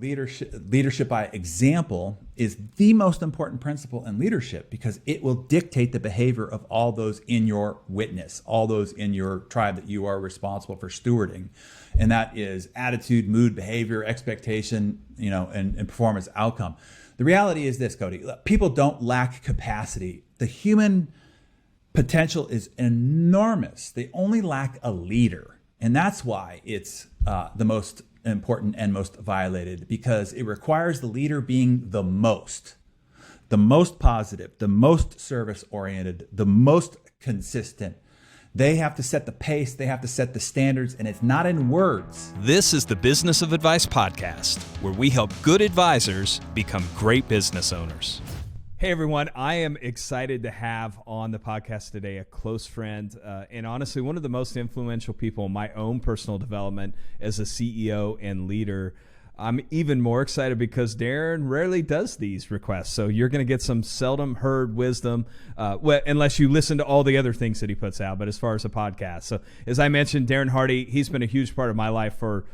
Leadership by example is the most important principle in leadership because it will dictate the behavior of all those in your witness, all those in your tribe that you are responsible for stewarding. And that is attitude, mood, behavior, expectation, and performance outcome. The reality is this, Cody, people don't lack capacity. The human potential is enormous. They only lack a leader. And that's why it's the most important and most violated, because it requires the leader being the most positive, the most service oriented, the most consistent. They have to set the pace, they have to set the standards, and it's not in words. This is the Business of Advice podcast, where we help good advisors become great business owners. Hey everyone, I am excited to have on the podcast today a close friend and honestly one of the most influential people in my own personal development as a CEO and leader. I'm even more excited because Darren rarely does these requests, so you're going to get some seldom heard wisdom, unless you listen to all the other things that he puts out, but as far as a podcast. So as I mentioned, Darren Hardy, he's been a huge part of my life for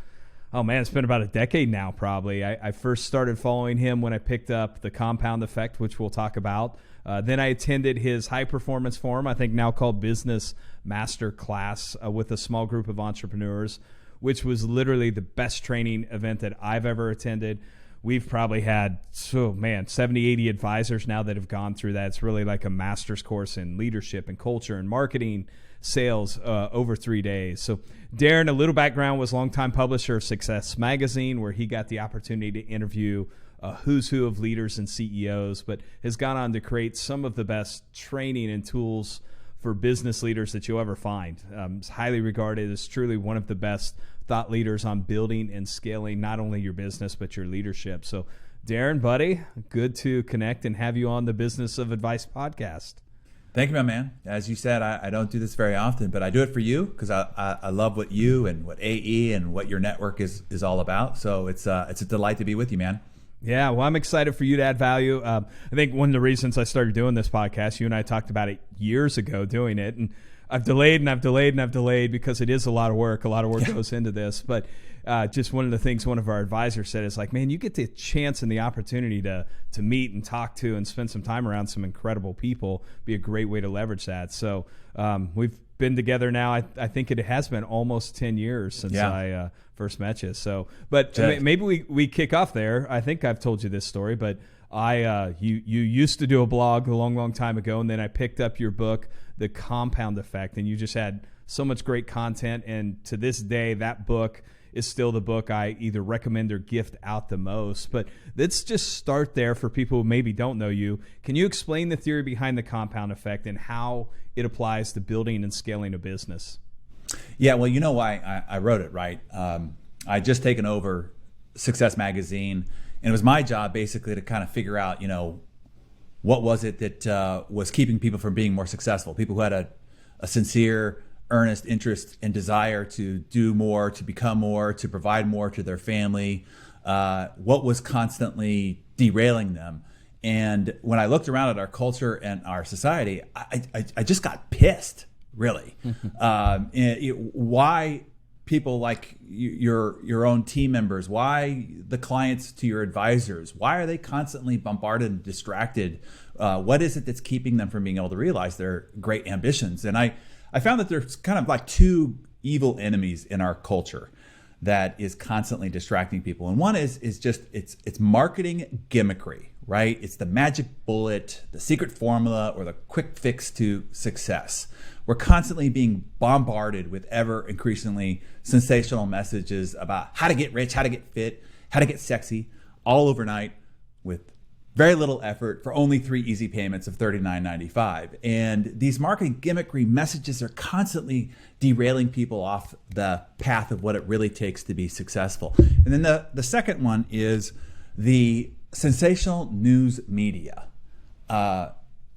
it's been about a decade now, probably. I first started following him when I picked up The Compound Effect, which we'll talk about. Then I attended his high performance forum, I think now called Business Master Class, with a small group of entrepreneurs, which was literally the best training event that I've ever attended. We've probably had, 70, 80 advisors now that have gone through that. It's really like a master's course in leadership and culture and marketing, sales over 3 days. So Darren, a little background, was longtime publisher of Success Magazine, where he got the opportunity to interview a who's who of leaders and CEOs, but has gone on to create some of the best training and tools for business leaders that you'll ever find. It's highly regarded as truly one of the best thought leaders on building and scaling not only your business, but your leadership. So Darren, buddy, good to connect and have you on the Business of Advice podcast. Thank you, my man. As you said, I don't do this very often, but I do it for you because I love what you and what AE and what your network is all about. So it's a delight to be with you, man. Yeah, well, I'm excited for you to add value. I think one of the reasons I started doing this podcast, you and I talked about it years ago doing it, and I've delayed because it is a lot of work. A lot of work goes into this, but just one of the things one of our advisors said is like, man, you get the chance and the opportunity to meet and talk to and spend some time around some incredible people. Be a great way to leverage that. So we've been together now. I think it has been almost 10 years since I first met you. So, but maybe we kick off there. I think I've told you this story, but you used to do a blog a long time ago, and then I picked up your book, The Compound Effect, and you just had so much great content. And to this day, that book is still the book I either recommend or gift out the most. But let's just start there for people who maybe don't know you. Can you explain the theory behind the compound effect and how it applies to building and scaling a business? Yeah, well, you know why I wrote it, right? I just taken over Success Magazine, and it was my job basically to kind of figure out, what was it that was keeping people from being more successful, people who had a sincere, earnest interest and desire to do more, to become more, to provide more to their family, what was constantly derailing them. And when I looked around at our culture and our society, I just got pissed, really. Why people like your own team members, why the clients to your advisors, why are they constantly bombarded and distracted? What is it that's keeping them from being able to realize their great ambitions? And I found that there's kind of like two evil enemies in our culture that is constantly distracting people. And one is just it's marketing gimmickry, right? It's the magic bullet, the secret formula, or the quick fix to success. We're constantly being bombarded with ever increasingly sensational messages about how to get rich, how to get fit, how to get sexy, all overnight with very little effort for only 3 easy payments of $39.95. And these marketing gimmickry messages are constantly derailing people off the path of what it really takes to be successful. And then the second one is the sensational news media.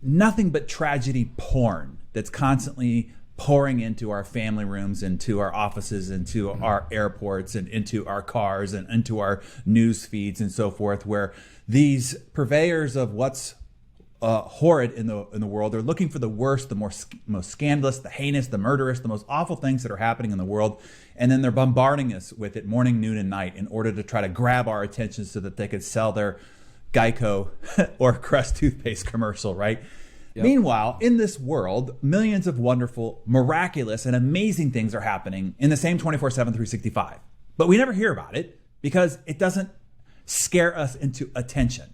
Nothing but tragedy porn that's constantly pouring into our family rooms, into our offices, into our airports, and into our cars, and into our news feeds and so forth, where these purveyors of what's horrid in the world. They're looking for the worst, the most scandalous, the heinous, the murderous, the most awful things that are happening in the world. And then they're bombarding us with it morning, noon, and night in order to try to grab our attention so that they could sell their Geico or Crest toothpaste commercial, right? Yep. Meanwhile, in this world, millions of wonderful, miraculous, and amazing things are happening in the same 24/7, 365. But we never hear about it because it doesn't scare us into attention,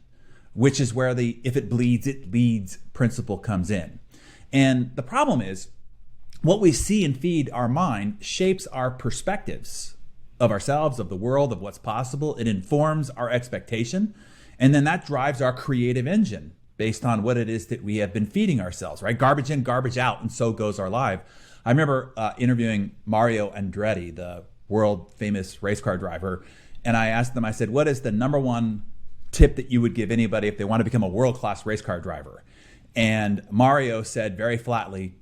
which is where the if it bleeds, it leads principle comes in. And the problem is what we see and feed our mind shapes our perspectives of ourselves, of the world, of what's possible. It informs our expectation. And then that drives our creative engine based on what it is that we have been feeding ourselves, right? Garbage in, garbage out, and so goes our life. I remember interviewing Mario Andretti, the world famous race car driver, and I asked them, I said, what is the number one tip that you would give anybody if they want to become a world-class race car driver? And Mario said very flatly,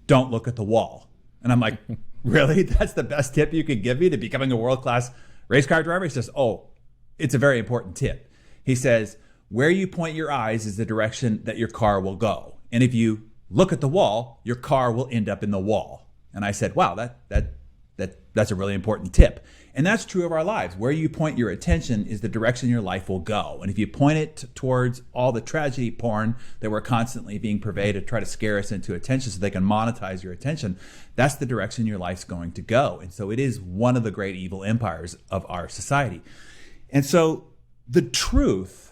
don't look at the wall. And I'm like, really? That's the best tip you could give me to becoming a world-class race car driver? He says, oh, it's a very important tip. He says, where you point your eyes is the direction that your car will go. And if you look at the wall, your car will end up in the wall. And I said, wow, that's a really important tip. And that's true of our lives. Where you point your attention is the direction your life will go. And if you point it towards all the tragedy porn that we're constantly being purveyed to try to scare us into attention so they can monetize your attention, that's the direction your life's going to go. And so it is one of the great evil empires of our society. And so the truth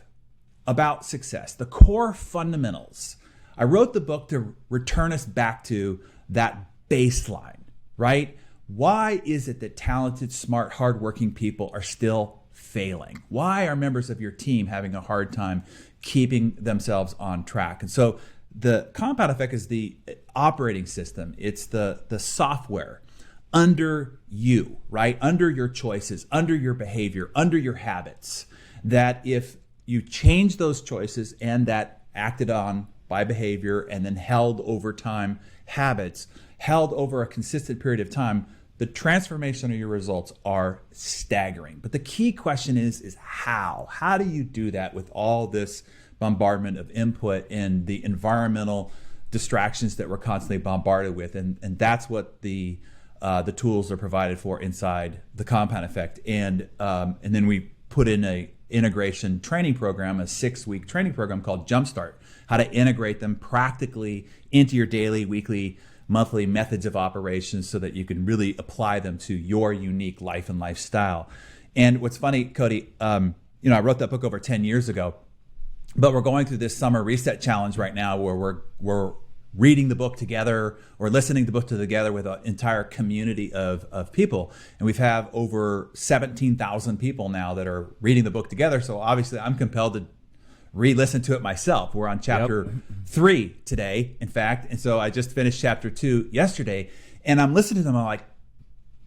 about success, the core fundamentals, I wrote the book to return us back to that baseline, right? Why is it that talented, smart, hardworking people are still failing? Why are members of your team having a hard time keeping themselves on track? And so the compound effect is the operating system. It's the software under you, right? Under your choices, under your behavior, under your habits, that if you change those choices and that acted on by behavior and then held over time habits, held over a consistent period of time, the transformation of your results are staggering. But the key question is how? How do you do that with all this bombardment of input and the environmental distractions that we're constantly bombarded with? And that's what the tools are provided for inside the compound effect. And then we put in a integration training program, a 6-week training program called Jumpstart, how to integrate them practically into your daily, weekly, monthly methods of operations so that you can really apply them to your unique life and lifestyle. And what's funny, Cody, I wrote that book over 10 years ago, but we're going through this summer reset challenge right now where we're reading the book together or listening to the book together with an entire community of people. And we've have over 17,000 people now that are reading the book together. So obviously I'm compelled to re-listen to it myself. We're on chapter 3 today, in fact. And so I just finished chapter 2 yesterday and I'm listening to them. I'm like,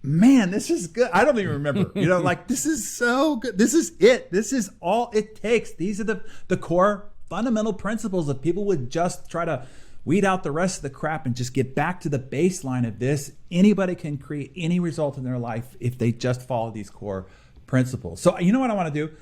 man, this is good. I don't even remember, this is so good. This is it. This is all it takes. These are the core fundamental principles. If people would just try to weed out the rest of the crap and just get back to the baseline of this, anybody can create any result in their life if they just follow these core principles. So you know what I want to do?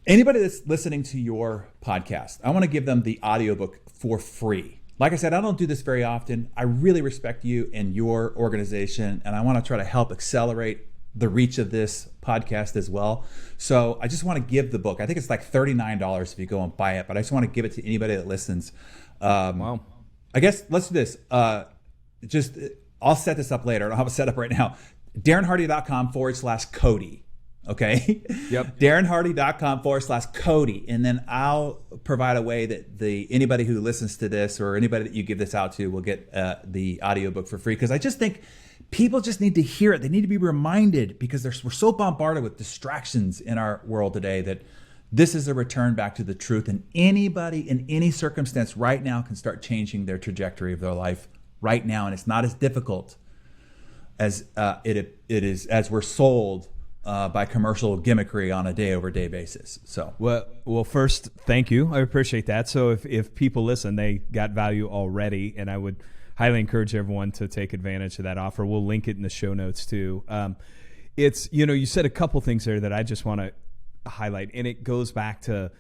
Anybody that's listening to your podcast, I want to give them the audiobook for free. Like I said, I don't do this very often. I really respect you and your organization, and I want to try to help accelerate the reach of this podcast as well. So I just want to give the book. I think it's like $39 if you go and buy it, but I just want to give it to anybody that listens. Wow. I guess let's do this. I'll set this up later. I don't have it set up right now. DarrenHardy.com/Cody. Okay. Yep. DarrenHardy.com/Cody. And then I'll provide a way that anybody who listens to this or anybody that you give this out to will get the audiobook for free. Because I just think people just need to hear it. They need to be reminded because we're so bombarded with distractions in our world today that this is a return back to the truth. And anybody in any circumstance right now can start changing their trajectory of their life right now. And it's not as difficult as it is as we're sold by commercial gimmickry on a day-over-day basis. So, well, first, thank you. I appreciate that. So if people listen, they got value already, and I would highly encourage everyone to take advantage of that offer. We'll link it in the show notes too. It's you said a couple things there that I just want to highlight, and it goes back to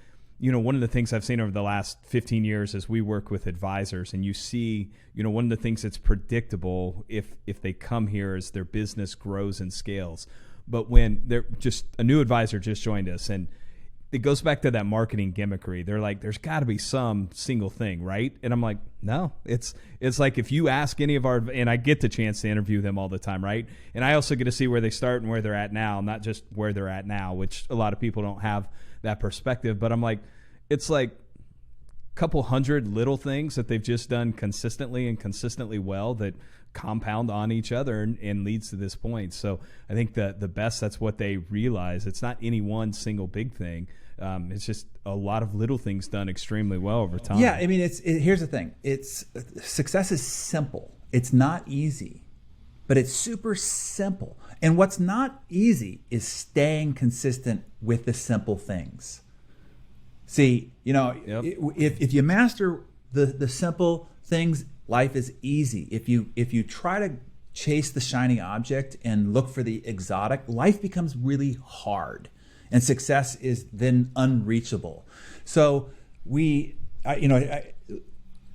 one of the things I've seen over the last 15 years as we work with advisors, and you see, one of the things that's predictable if they come here as their business grows and scales. But when they're just a new advisor just joined us, and it goes back to that marketing gimmickry. They're like, there's got to be some single thing, right? And I'm like, no, it's like if you ask any of our, and I get the chance to interview them all the time, right? And I also get to see where they start and where they're at now, not just where they're at now, which a lot of people don't have that perspective. But I'm like, it's like a couple hundred little things that they've just done consistently well that compound on each other and leads to this point. So I think the best, that's what they realize. It's not any one single big thing. It's just a lot of little things done extremely well over time. Yeah, I mean, here's the thing. Success is simple. It's not easy, but it's super simple. And what's not easy is staying consistent with the simple things. See, Yep. if you master the simple things, life is easy. If you try to chase the shiny object and look for the exotic, life becomes really hard, and success is then unreachable. So it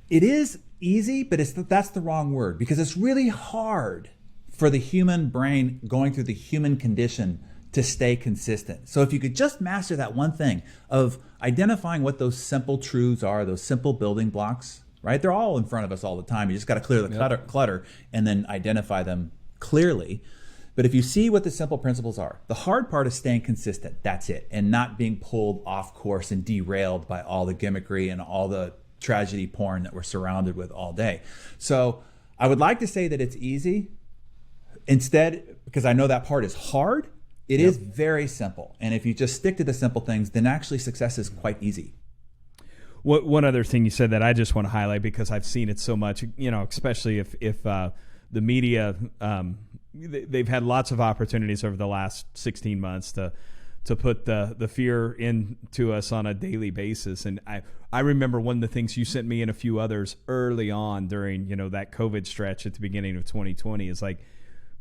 is easy, but that's the wrong word, because it's really hard for the human brain going through the human condition to stay consistent. So if you could just master that one thing of identifying what those simple truths are, those simple building blocks, right? They're all in front of us all the time. You just got to clear the clutter and then identify them clearly. But if you see what the simple principles are, the hard part is staying consistent. That's it. And not being pulled off course and derailed by all the gimmickry and all the tragedy porn that we're surrounded with all day. So I would like to say that it's easy. Instead, because I know that part is hard, it is very simple. And if you just stick to the simple things, then actually success is quite easy. One other thing you said that I just want to highlight, because I've seen it so much, especially if the media, they've had lots of opportunities over the last 16 months to put the fear into us on a daily basis. And I remember one of the things you sent me and a few others early on during, that COVID stretch at the beginning of 2020 is like,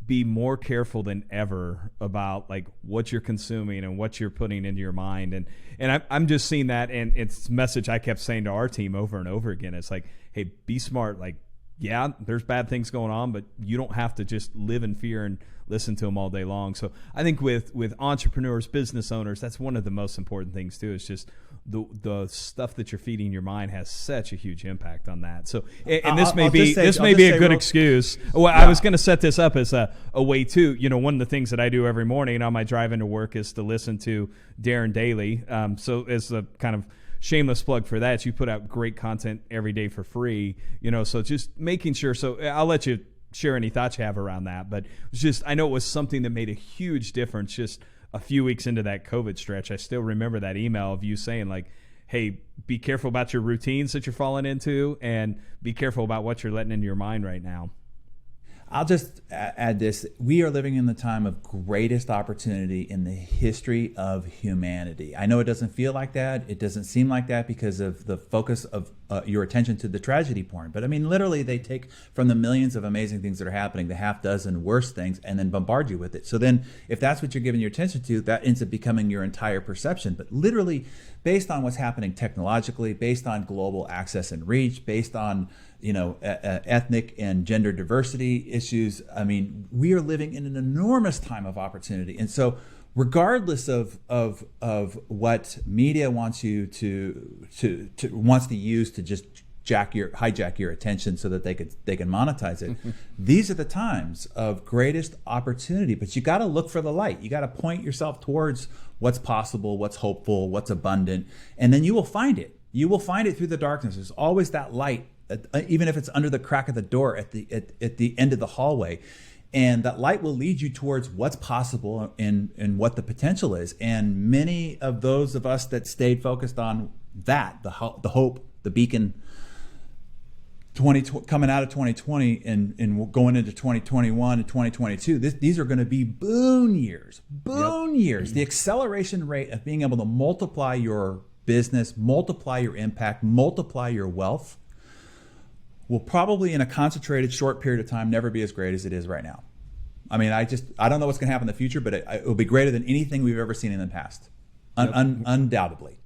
be more careful than ever about like what you're consuming and what you're putting into your mind. And I'm just seeing that, and it's a message I kept saying to our team over and over again. It's like, hey, be smart. Like, yeah, there's bad things going on, but you don't have to just live in fear and listen to them all day long. So I think with entrepreneurs, business owners, that's one of the most important things too, is just the stuff that you're feeding your mind has such a huge impact on that. So, and this may be a good excuse. Well, yeah. I was going to set this up as a way too. One of the things that I do every morning on my drive into work is to listen to Darren daily. So as a kind of shameless plug for that, you put out great content every day for free. So just making sure. So I'll let you share any thoughts you have around that, but it's just, I know it was something that made a huge difference just a few weeks into that COVID stretch. I still remember that email of you saying like, hey, be careful about your routines that you're falling into, and be careful about what you're letting into your mind right now. I'll just add this. We are living in the time of greatest opportunity in the history of humanity. I know it doesn't feel like that. It doesn't seem like that because of the focus of your attention to the tragedy porn. But I mean, literally, they take from the millions of amazing things that are happening, the half dozen worst things, and then bombard you with it. So then if that's what you're giving your attention to, that ends up becoming your entire perception. But literally, based on what's happening technologically, based on global access and reach, based on ethnic and gender diversity issues. I mean, we are living in an enormous time of opportunity. And so regardless of what media wants you wants to use to just hijack your attention so that they can monetize it, these are the times of greatest opportunity. But you got to look for the light. You got to point yourself towards what's possible, what's hopeful, what's abundant, and then you will find it. You will find it through the darkness. There's always that light, even if it's under the crack of the door at the end of the hallway. And that light will lead you towards what's possible and what the potential is. And many of those of us that stayed focused on that, the hope, the beacon, coming out of 2020 and going into 2021 and 2022, these are going to be boon years. The acceleration rate of being able to multiply your business, multiply your impact, multiply your wealth will probably in a concentrated short period of time never be as great as it is right now. I mean, I don't know what's going to happen in the future, but it will be greater than anything we've ever seen in the past, undoubtedly.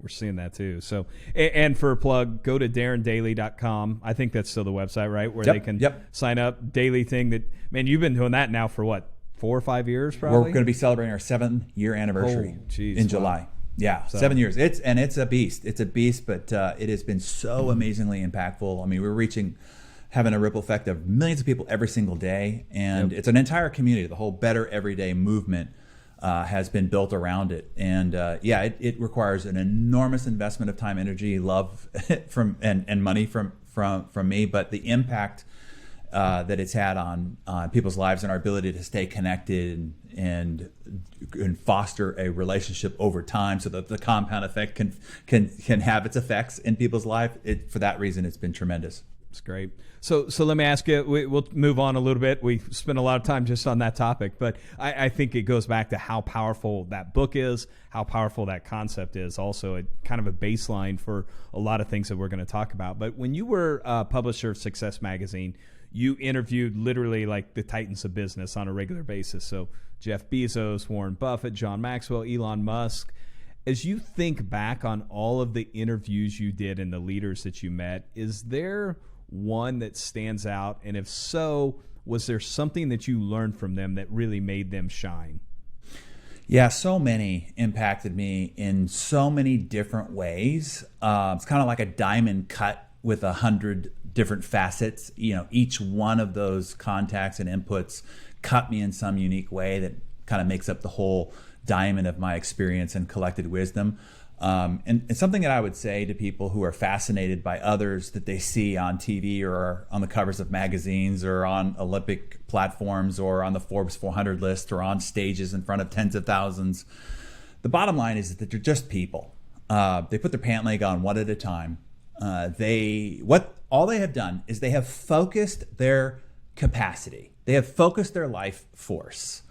We're seeing that too. So, and for a plug, go to darrendaily.com. I think that's still the website, right? Where they can sign up. Daily thing that, man, you've been doing that now for what, 4 or 5 years probably? We're going to be celebrating our 7-year anniversary in July. Yeah, so. 7 years. It's a beast. It's a beast, but it has been so amazingly impactful. I mean, we're having a ripple effect of millions of people every single day, and it's an entire community. The whole Better Everyday movement has been built around it, and it requires an enormous investment of time, energy, love and money from me. But the impact that it's had on people's lives and our ability to stay connected and foster a relationship over time, so that the compound effect can have its effects in people's life. For that reason, it's been tremendous. It's great. So let me ask you, we'll move on a little bit. We spent a lot of time just on that topic, but I think it goes back to how powerful that book is, how powerful that concept is, also a kind of a baseline for a lot of things that we're going to talk about. But when you were a publisher of Success Magazine, you interviewed literally like the titans of business on a regular basis. So Jeff Bezos, Warren Buffett, John Maxwell, Elon Musk. As you think back on all of the interviews you did and the leaders that you met, is there one that stands out? And if so, was there something that you learned from them that really made them shine? Yeah, so many impacted me in so many different ways. It's kind of like a diamond cut with 100 different facets. Each one of those contacts and inputs cut me in some unique way that kind of makes up the whole diamond of my experience and collected wisdom. And something that I would say to people who are fascinated by others that they see on TV or on the covers of magazines or on Olympic platforms or on the Forbes 400 list or on stages in front of tens of thousands, the bottom line is that they're just people. They put their pant leg on one at a time. All they have done is they have focused their capacity. They have focused their life force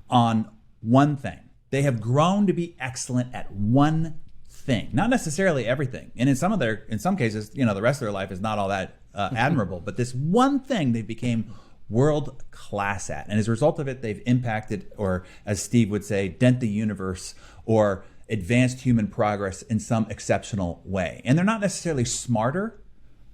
on one thing. They have grown to be excellent at one thing, not necessarily everything. And in some cases, the rest of their life is not all that admirable. But this one thing they became world class at, and as a result of it, they've impacted, or as Steve would say, dent the universe or advanced human progress in some exceptional way. And they're not necessarily smarter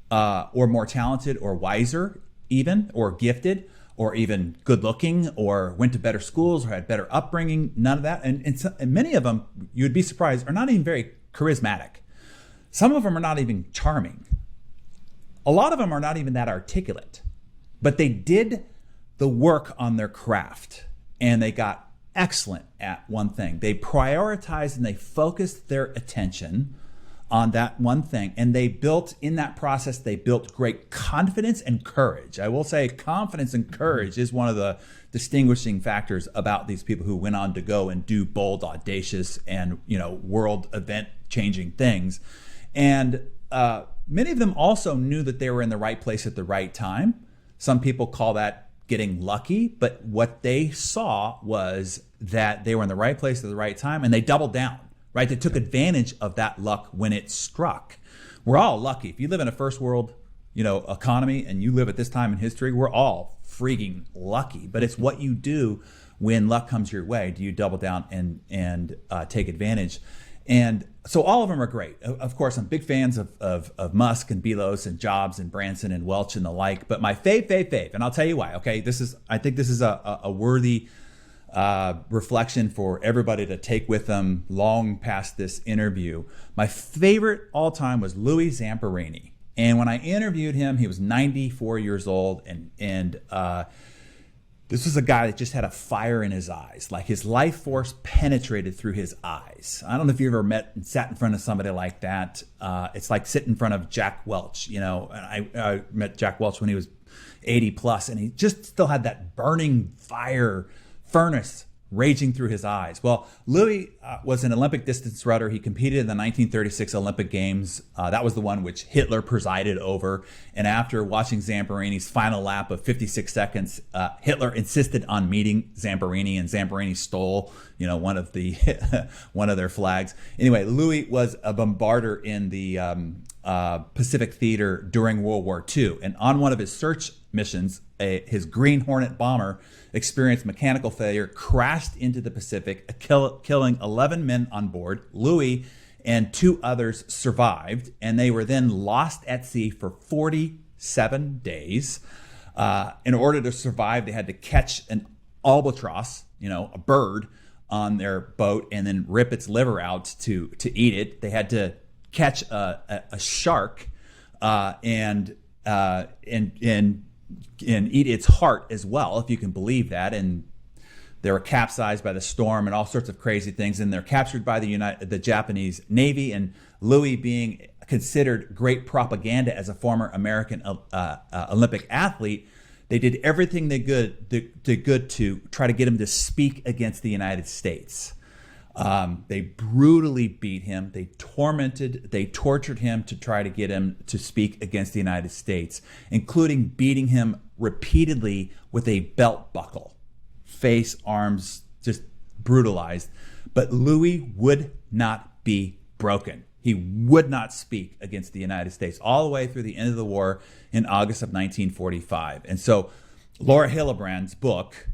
or more talented or wiser even, or gifted, or even good looking, or went to better schools, or had better upbringing. None of that. And many of them, you'd be surprised, are not even very charismatic. Some of them are not even charming. A lot of them are not even that articulate. But they did the work on their craft, and they got excellent at one thing. They prioritized and they focused their attention on that one thing. And they built, in that process, they built great confidence and courage. I will say confidence and courage is one of the distinguishing factors about these people who went on to go and do bold, audacious, and world event changing things. And many of them also knew that they were in the right place at the right time. Some people call that getting lucky, but what they saw was that they were in the right place at the right time, and they doubled down. Right? They took advantage of that luck when it struck. We're all lucky. If you live in a first world, economy, and you live at this time in history, we're all freaking lucky. But it's what you do when luck comes your way. Do you double down and take advantage? And so all of them are great. Of course, I'm big fans of Musk and Bezos and Jobs and Branson and Welch and the like. But my fave, and I'll tell you why. Okay, I think this is a worthy reflection for everybody to take with them long past this interview. My favorite all time was Louis Zamperini. And when I interviewed him, he was 94 years old. And this was a guy that just had a fire in his eyes. Like his life force penetrated through his eyes. I don't know if you ever met and sat in front of somebody like that. It's like sitting in front of Jack Welch. And I met Jack Welch when he was 80 plus, and he just still had that burning furnace raging through his eyes. Well, Louis was an Olympic distance runner. He competed in the 1936 Olympic Games. That was the one which Hitler presided over. And after watching Zamperini's final lap of 56 seconds, Hitler insisted on meeting Zamperini, and Zamperini stole, one of their flags. Anyway, Louis was a bombarder in the Pacific Theater during World War II. And on one of his search missions, his Green Hornet bomber experienced mechanical failure, crashed into the Pacific, killing 11 men on board. Louis and 2 others survived, and they were then lost at sea for 47 days. In order to survive, they had to catch an albatross, a bird, on their boat and then rip its liver out to eat it. They had to catch a shark and eat its heart as well, if you can believe that. And they were capsized by the storm and all sorts of crazy things. And they're captured by the Japanese Navy. And Louis, being considered great propaganda as a former American Olympic athlete, they did everything they could to try to get him to speak against the United States. They brutally beat him. They tortured him to try to get him to speak against the United States, including beating him repeatedly with a belt buckle. Face, arms, just brutalized. But Louis would not be broken. He would not speak against the United States all the way through the end of the war in August of 1945. And so Laura Hillebrand's book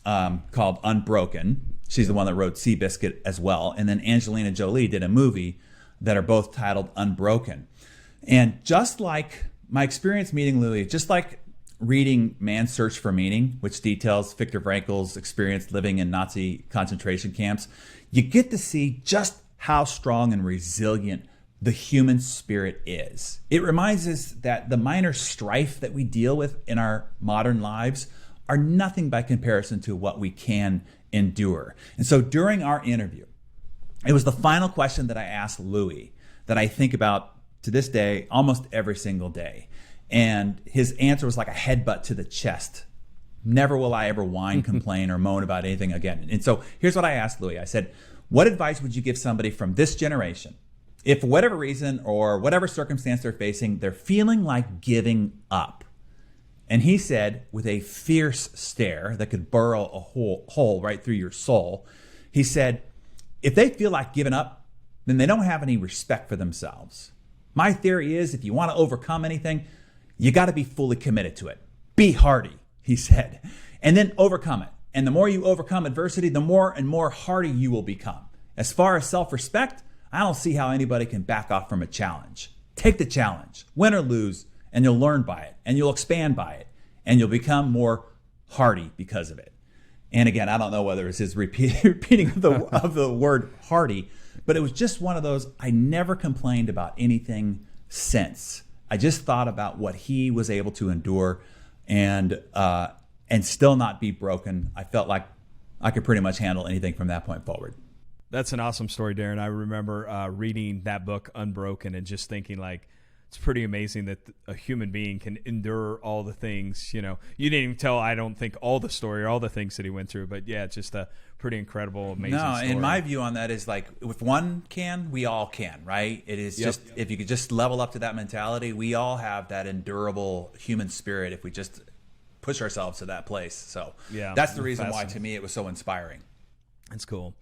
called Unbroken, she's the one that wrote Seabiscuit as well, and then Angelina Jolie did a movie that are both titled Unbroken. And just like my experience meeting Louis, just like reading Man's Search for Meaning, which details Viktor Frankl's experience living in Nazi concentration camps, you get to see just how strong and resilient the human spirit is. It reminds us that the minor strife that we deal with in our modern lives are nothing by comparison to what we can endure. And so during our interview, it was the final question that I asked Louis that I think about to this day almost every single day. And his answer was like a headbutt to the chest. Never will I ever whine, complain, or moan about anything again. And so here's what I asked Louis. I said, what advice would you give somebody from this generation if for whatever reason or whatever circumstance they're facing, they're feeling like giving up? And he said, with a fierce stare that could burrow a hole right through your soul, he said, if they feel like giving up, then they don't have any respect for themselves. My theory is if you want to overcome anything, you got to be fully committed to it. Be hardy, he said, and then overcome it. And the more you overcome adversity, the more and more hardy you will become. As far as self-respect, I don't see how anybody can back off from a challenge. Take the challenge, win or lose, and you'll learn by it, and you'll expand by it, and you'll become more hardy because of it. And again, I don't know whether it's his repeating of the word hardy, but it was just one of those, I never complained about anything since. I just thought about what he was able to endure and still not be broken. I felt like I could pretty much handle anything from that point forward. That's an awesome story, Darren. I remember reading that book, Unbroken, and just thinking like, it's pretty amazing that a human being can endure all the things. You didn't even tell, I don't think, all the story or all the things that he went through, but yeah, it's just a pretty incredible, amazing story. And my view on that is like, if one can, we all can, right? It is just, if you could just level up to that mentality, we all have that endurable human spirit if we just push ourselves to that place. So that's the reason why, to me, it was so inspiring. That's cool.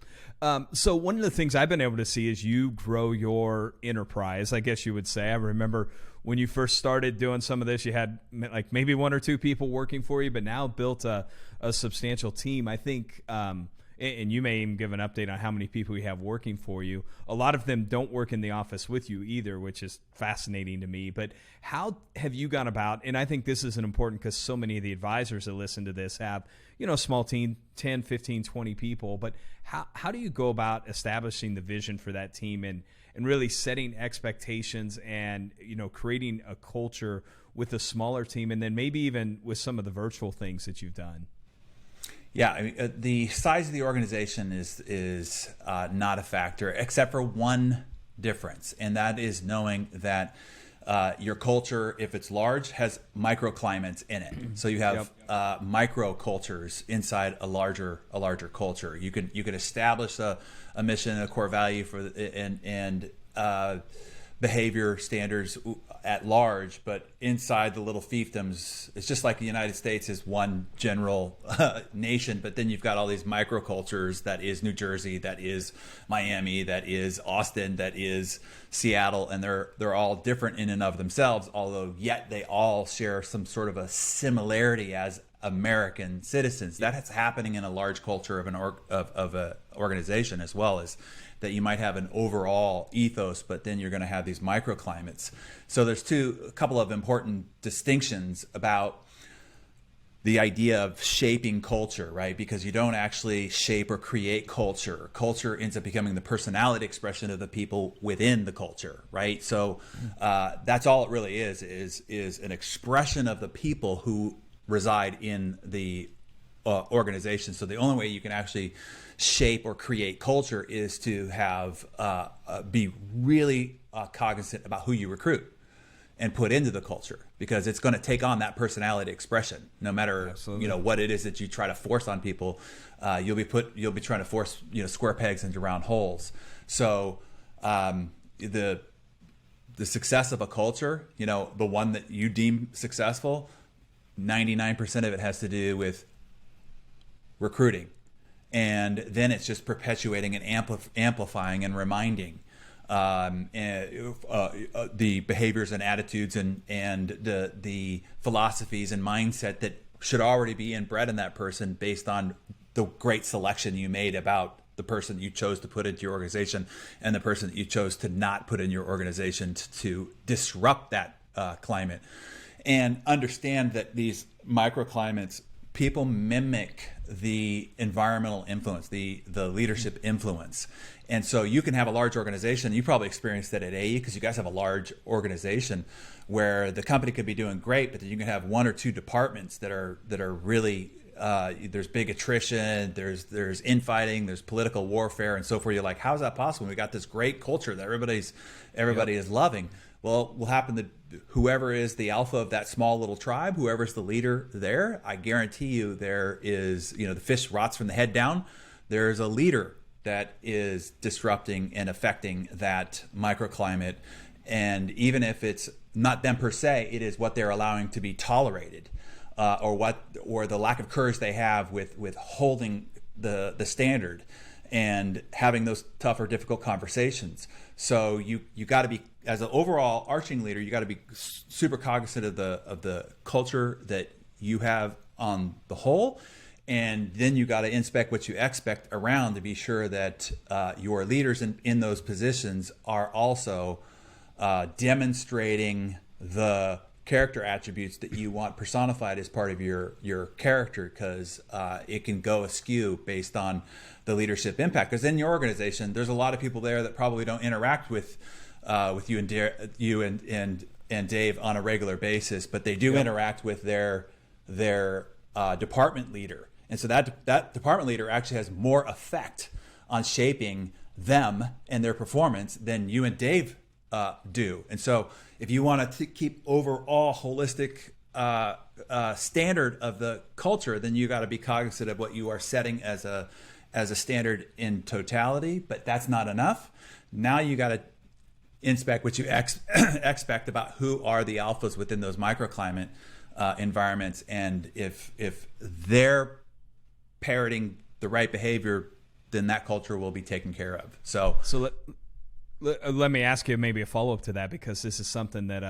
So one of the things I've been able to see is you grow your enterprise, I guess you would say. I remember when you first started doing some of this, you had like maybe 1 or 2 people working for you, but now built a substantial team. I think, and you may even give an update on how many people you have working for you. A lot of them don't work in the office with you either, which is fascinating to me. But how have you gone about, and I think this is important because so many of the advisors that listen to this have, a small team, 10, 15, 20 people, but how do you go about establishing the vision for that team and really setting expectations and, creating a culture with a smaller team and then maybe even with some of the virtual things that you've done? Yeah, I mean, the size of the organization is not a factor, except for one difference, and that is knowing that your culture, if it's large, has microclimates in it. So you have micro cultures inside a larger culture. You could establish a mission, a core value and behavior standards at large, but inside the little fiefdoms, it's just like the United States is one general nation, but then you've got all these microcultures. That is New Jersey, that is Miami, that is Austin, that is Seattle, and they're all different in and of themselves, although yet they all share some sort of a similarity as American citizens. That's happening in a large culture of an organization as well as that you might have an overall ethos, but then you're going to have these microclimates. So there's a couple of important distinctions about the idea of shaping culture, right? Because you don't actually shape or create culture. Culture ends up becoming the personality expression of the people within the culture, right? So that's all it really is an expression of the people who reside in the organization. So the only way you can actually shape or create culture is to have be really cognizant about who you recruit and put into the culture, because it's going to take on that personality expression, no matter what it is that you try to force on people. You'll be trying to force square pegs into round holes. So the success of a culture, the one that you deem successful, 99% of it has to do with recruiting, and then it's just perpetuating and amplifying and reminding the behaviors and attitudes and the philosophies and mindset that should already be inbred in that person based on the great selection you made about the person you chose to put into your organization and the person that you chose to not put in your organization to disrupt that climate. And understand that these microclimates, people mimic the environmental influence, the leadership influence. And so you can have a large organization. You probably experienced that at AE because you guys have a large organization where the company could be doing great, but then you can have one or two departments that are really there's big attrition, there's infighting, there's political warfare, and so forth. You're like, how is that possible? We got this great culture that everybody is loving. Well, will happen that whoever is the alpha of that small little tribe, whoever's the leader there, I guarantee you there is, the fish rots from the head down. There's a leader that is disrupting and affecting that microclimate. And even if it's not them per se, it is what they're allowing to be tolerated, or the lack of courage they have with holding the standard and having those tougher, difficult conversations. So you got to be, as an overall arching leader, you got to be super cognizant of the culture that you have on the whole, and then you got to inspect what you expect around to be sure that your leaders in those positions are also demonstrating the character attributes that you want personified as part of your character, because it can go askew based on the leadership impact. Because in your organization, there's a lot of people there that probably don't interact with you and Dave on a regular basis, but they do interact with their department leader, and so that department leader actually has more effect on shaping them and their performance than you and Dave do. And so if you want to keep overall holistic standard of the culture, then you got to be cognizant of what you are setting as a standard in totality. But that's not enough. Now you got to inspect what you expect about who are the alphas within those microclimate environments, and if they're parroting the right behavior, then that culture will be taken care of. So let me ask you maybe a follow-up to that, because this is something that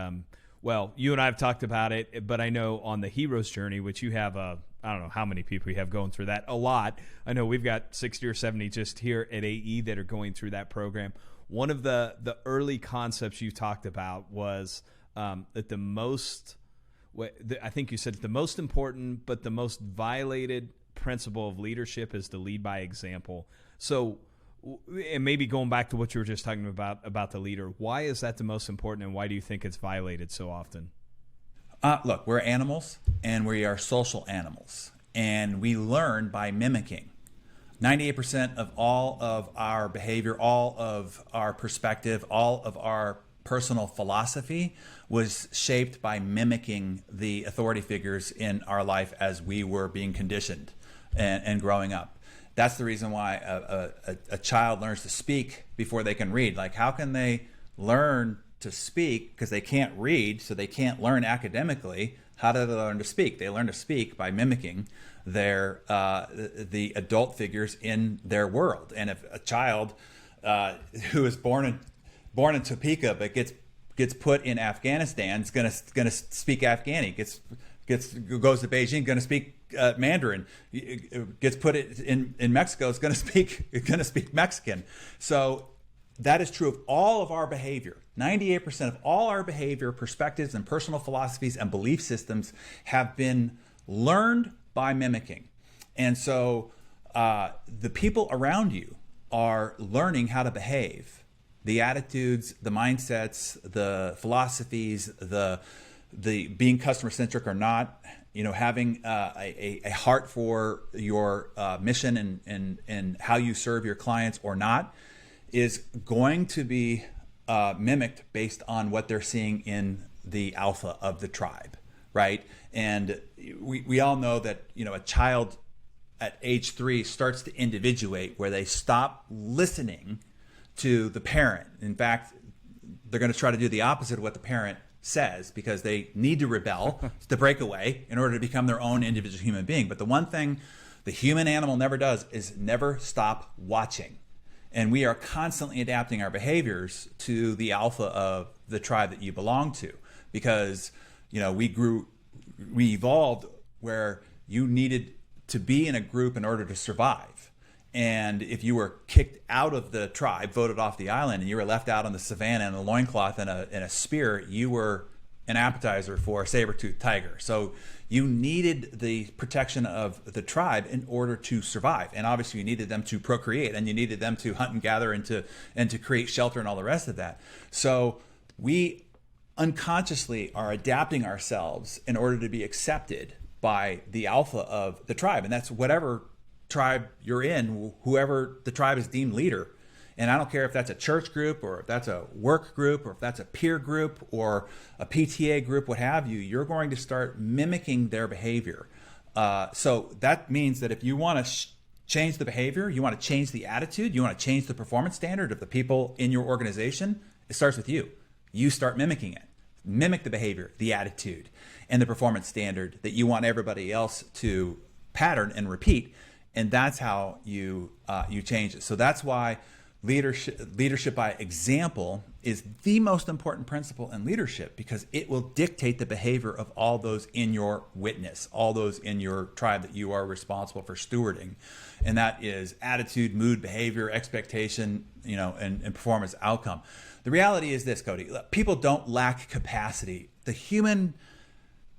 you and I have talked about it, but I know on the hero's journey, which you have I don't know how many people you have going through that, a lot. I know we've got 60 or 70 just here at AE that are going through that program. One of the early concepts you talked about was that I think you said the most important but the most violated principle of leadership is to lead by example. So, and maybe going back to what you were just talking about the leader, why is that the most important, and why do you think it's violated so often? Look, we're animals, and we are social animals, and we learn by mimicking. 98% of all of our behavior, all of our perspective, all of our personal philosophy was shaped by mimicking the authority figures in our life as we were being conditioned and growing up. That's the reason why a child learns to speak before they can read. Like, how can they learn to speak? Because they can't read, so they can't learn academically. How do they learn to speak? They learn to speak by mimicking the adult figures in their world. And if a child who is born in Topeka but gets put in Afghanistan is going to speak Afghani, gets goes to Beijing, going to speak Mandarin. Gets put in Mexico, is going to speak Mexican. So that is true of all of our behavior. 98% of all our behavior, perspectives, and personal philosophies and belief systems have been learned by mimicking. And so the people around you are learning how to behave. The attitudes, the mindsets, the philosophies, the being customer centric or not, having a heart for your mission and how you serve your clients or not, is going to be mimicked based on what they're seeing in the alpha of the tribe, right? And we all know that a child at age 3 starts to individuate, where they stop listening to the parent. In fact, they're going to try to do the opposite of what the parent says, because they need to rebel to break away in order to become their own individual human being. But the one thing the human animal never does is never stop watching. And we are constantly adapting our behaviors to the alpha of the tribe that you belong to, because we evolved where you needed to be in a group in order to survive. And if you were kicked out of the tribe, voted off the island, and you were left out on the savannah in a loincloth and a spear, you were an appetizer for a saber-toothed tiger. So you needed the protection of the tribe in order to survive. And obviously you needed them to procreate, and you needed them to hunt and gather and to create shelter and all the rest of that. So we unconsciously are adapting ourselves in order to be accepted by the alpha of the tribe. And that's whatever tribe you're in, whoever the tribe is deemed leader. And I don't care if that's a church group, or if that's a work group, or if that's a peer group, or a PTA group, what have you, you're going to start mimicking their behavior. So that means that if you want to change the behavior, you want to change the attitude, you want to change the performance standard of the people in your organization, it starts with you. You start mimicking it. Mimic the behavior, the attitude, and the performance standard that you want everybody else to pattern and repeat. And that's how you change it. So that's why leadership by example is the most important principle in leadership, because it will dictate the behavior of all those in your witness, all those in your tribe that you are responsible for stewarding. And that is attitude, mood, behavior, expectation, and performance outcome. The reality is this, Cody: people don't lack capacity. The human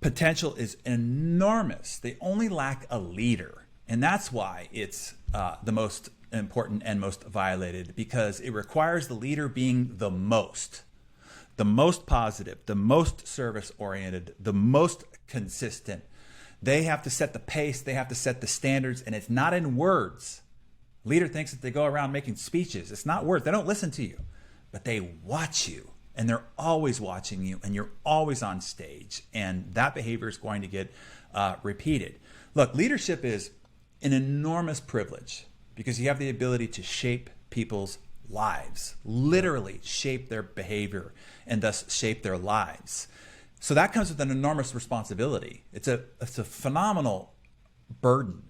potential is enormous. They only lack a leader. And that's why it's the most important and most violated, because it requires the leader being the most positive, the most service-oriented, the most consistent. They have to set the pace. They have to set the standards, and it's not in words. Leader thinks that they go around making speeches. It's not words. They don't listen to you, but they watch you, and they're always watching you, and you're always on stage, and that behavior is going to get repeated. Look, leadership is an enormous privilege, because you have the ability to shape people's lives, literally shape their behavior and thus shape their lives. So that comes with an enormous responsibility. It's a phenomenal burden,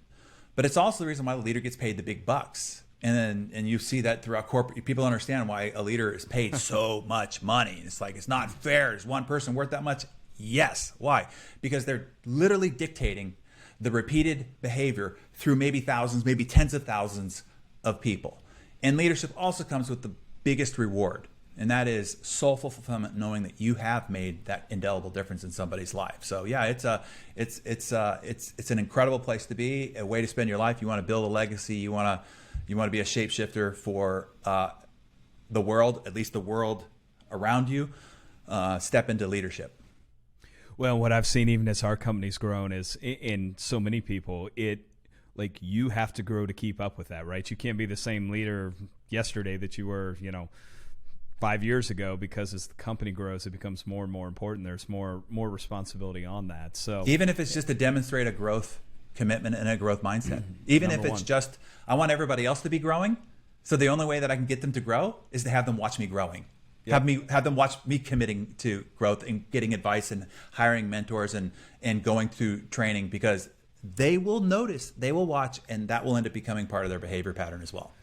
but it's also the reason why the leader gets paid the big bucks. And you see that throughout corporate. People understand why a leader is paid so much money. It's like, it's not fair. Is one person worth that much? Yes. Why? Because they're literally dictating the repeated behavior through maybe thousands, maybe tens of thousands of people. And leadership also comes with the biggest reward, and that is soulful fulfillment, knowing that you have made that indelible difference in somebody's life. So yeah, it's an incredible place to be, a way to spend your life. You want to build a legacy. You want to be a shapeshifter for the world, at least the world around you. Step into leadership. Well, what I've seen even as our company's grown is in so many people, you have to grow to keep up with that, right? You can't be the same leader yesterday that you were, 5 years ago, because as the company grows, it becomes more and more important. There's more responsibility on that. So even if it's just to demonstrate a growth commitment and a growth mindset, even if it's just, I want everybody else to be growing. So the only way that I can get them to grow is to have them watch me growing. Yep. Have them watch me committing to growth and getting advice and hiring mentors and going through training, because they will notice, they will watch, and that will end up becoming part of their behavior pattern as well.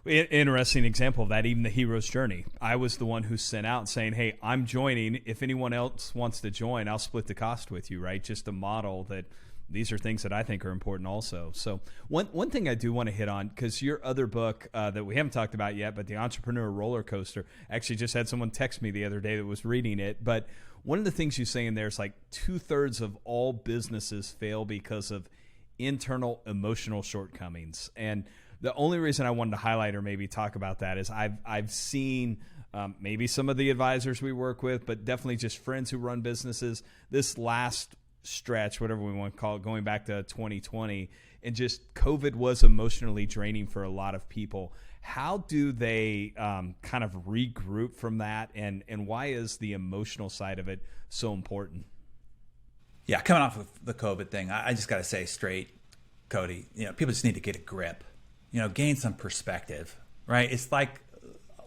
Interesting example of that, even the hero's journey. I was the one who sent out saying, hey, I'm joining. If anyone else wants to join, I'll split the cost with you, right? Just to model that these are things that I think are important also. So one thing I do want to hit on, because your other book that we haven't talked about yet, but The Entrepreneur Roller Coaster, actually just had someone text me the other day that was reading it. But one of the things you say in there is like 2/3 of all businesses fail because of internal emotional shortcomings. And the only reason I wanted to highlight or maybe talk about that is I've seen maybe some of the advisors we work with, but definitely just friends who run businesses this last stretch, whatever we want to call it, going back to 2020, and just COVID was emotionally draining for a lot of people. How do they kind of regroup from that, and why is the emotional side of it so important? Yeah, coming off of the COVID thing, I just got to say straight, Cody, people just need to get a grip, gain some perspective, right? It's like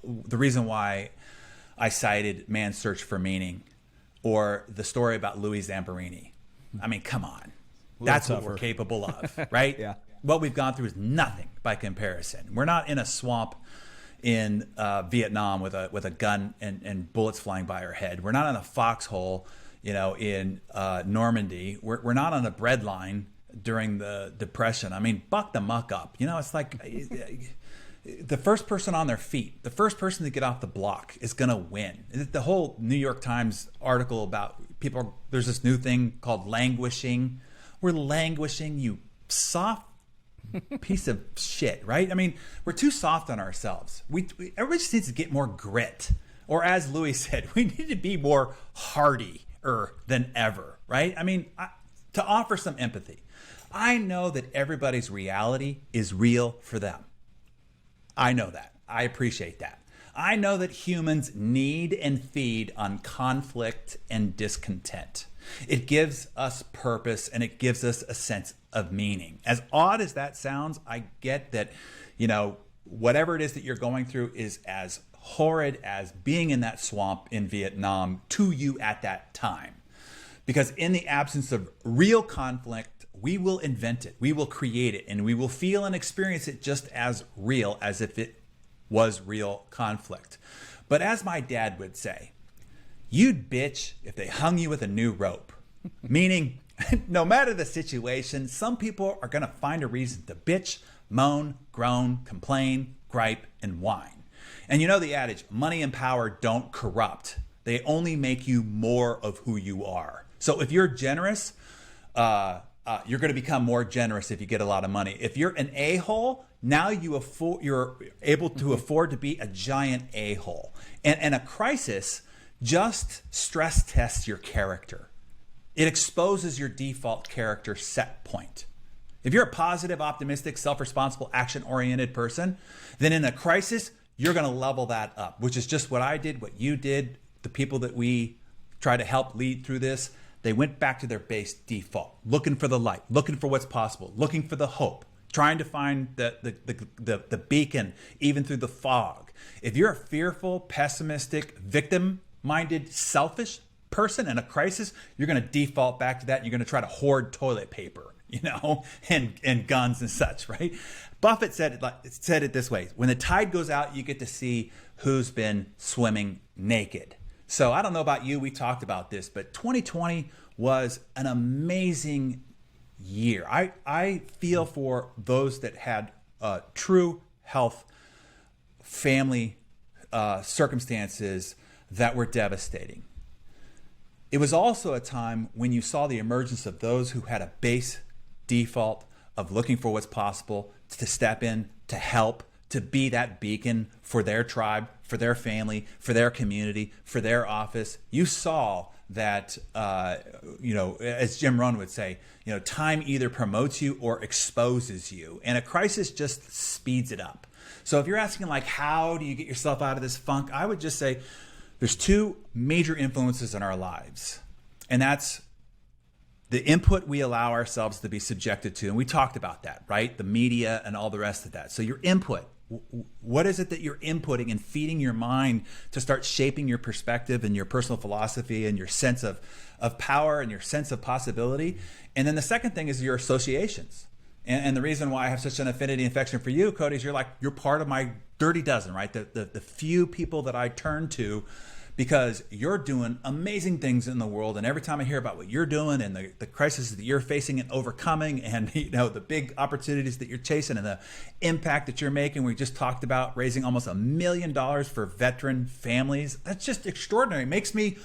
the reason why I cited Man's Search for Meaning or the story about Louis Zamperini. I mean, come on. That's what we're capable of, right? Yeah. What we've gone through is nothing by comparison. We're not in a swamp in Vietnam with a gun and bullets flying by our head. We're not in a foxhole, in Normandy. We're not on a bread line during the Depression. I mean, buck the muck up. It's like the first person on their feet, the first person to get off the block is going to win. The whole New York Times article about people, there's this new thing called languishing. We're languishing, you soft piece of shit, right? I mean, we're too soft on ourselves. Everybody just needs to get more grit. Or as Louis said, we need to be more hardier than ever, right? I mean, to offer some empathy. I know that everybody's reality is real for them. I know that. I appreciate that. I know that humans need and feed on conflict and discontent. It gives us purpose and it gives us a sense of meaning. As odd as that sounds, I get that, whatever it is that you're going through is as horrid as being in that swamp in Vietnam to you at that time. Because in the absence of real conflict, we will invent it, we will create it, and we will feel and experience it just as real as if it was real conflict. But as my dad would say, you'd bitch if they hung you with a new rope. Meaning, no matter the situation, some people are going to find a reason to bitch, moan, groan, complain, gripe, and whine. And you know the adage, money and power don't corrupt. They only make you more of who you are. So if you're generous, you're going to become more generous if you get a lot of money. If you're an a-hole, now you're able to afford to be a giant a-hole. And a crisis just stress tests your character. It exposes your default character set point. If you're a positive, optimistic, self-responsible, action-oriented person, then in a crisis, you're going to level that up, which is just what I did, what you did, the people that we try to help lead through this. They went back to their base default, looking for the light, looking for what's possible, looking for the hope, trying to find the beacon even through the fog. If you're a fearful, pessimistic, victim-minded, selfish person in a crisis, you're going to default back to that. You're going to try to hoard toilet paper, and guns and such, right? Buffett said it this way: when the tide goes out, you get to see who's been swimming naked. So I don't know about you, we talked about this, but 2020 was an amazing year. I feel for those that had true health, family circumstances that were devastating. It was also a time when you saw the emergence of those who had a base default of looking for what's possible, to step in, to help, to be that beacon for their tribe, for their family, for their community, for their office. You saw that, as Jim Rohn would say, time either promotes you or exposes you. And a crisis just speeds it up. So if you're asking how do you get yourself out of this funk? I would just say there's two major influences in our lives. And that's the input we allow ourselves to be subjected to. And we talked about that, right? The media and all the rest of that. So your input, what is it that you're inputting and feeding your mind to start shaping your perspective and your personal philosophy and your sense of power and your sense of possibility? And then the second thing is your associations. And the reason why I have such an affinity and affection for you, Cody, is you're part of my dirty dozen, right? The few people that I turn to, because you're doing amazing things in the world. And every time I hear about what you're doing and the crises that you're facing and overcoming, and the big opportunities that you're chasing and the impact that you're making, we just talked about raising almost $1 million for veteran families. That's just extraordinary. It makes me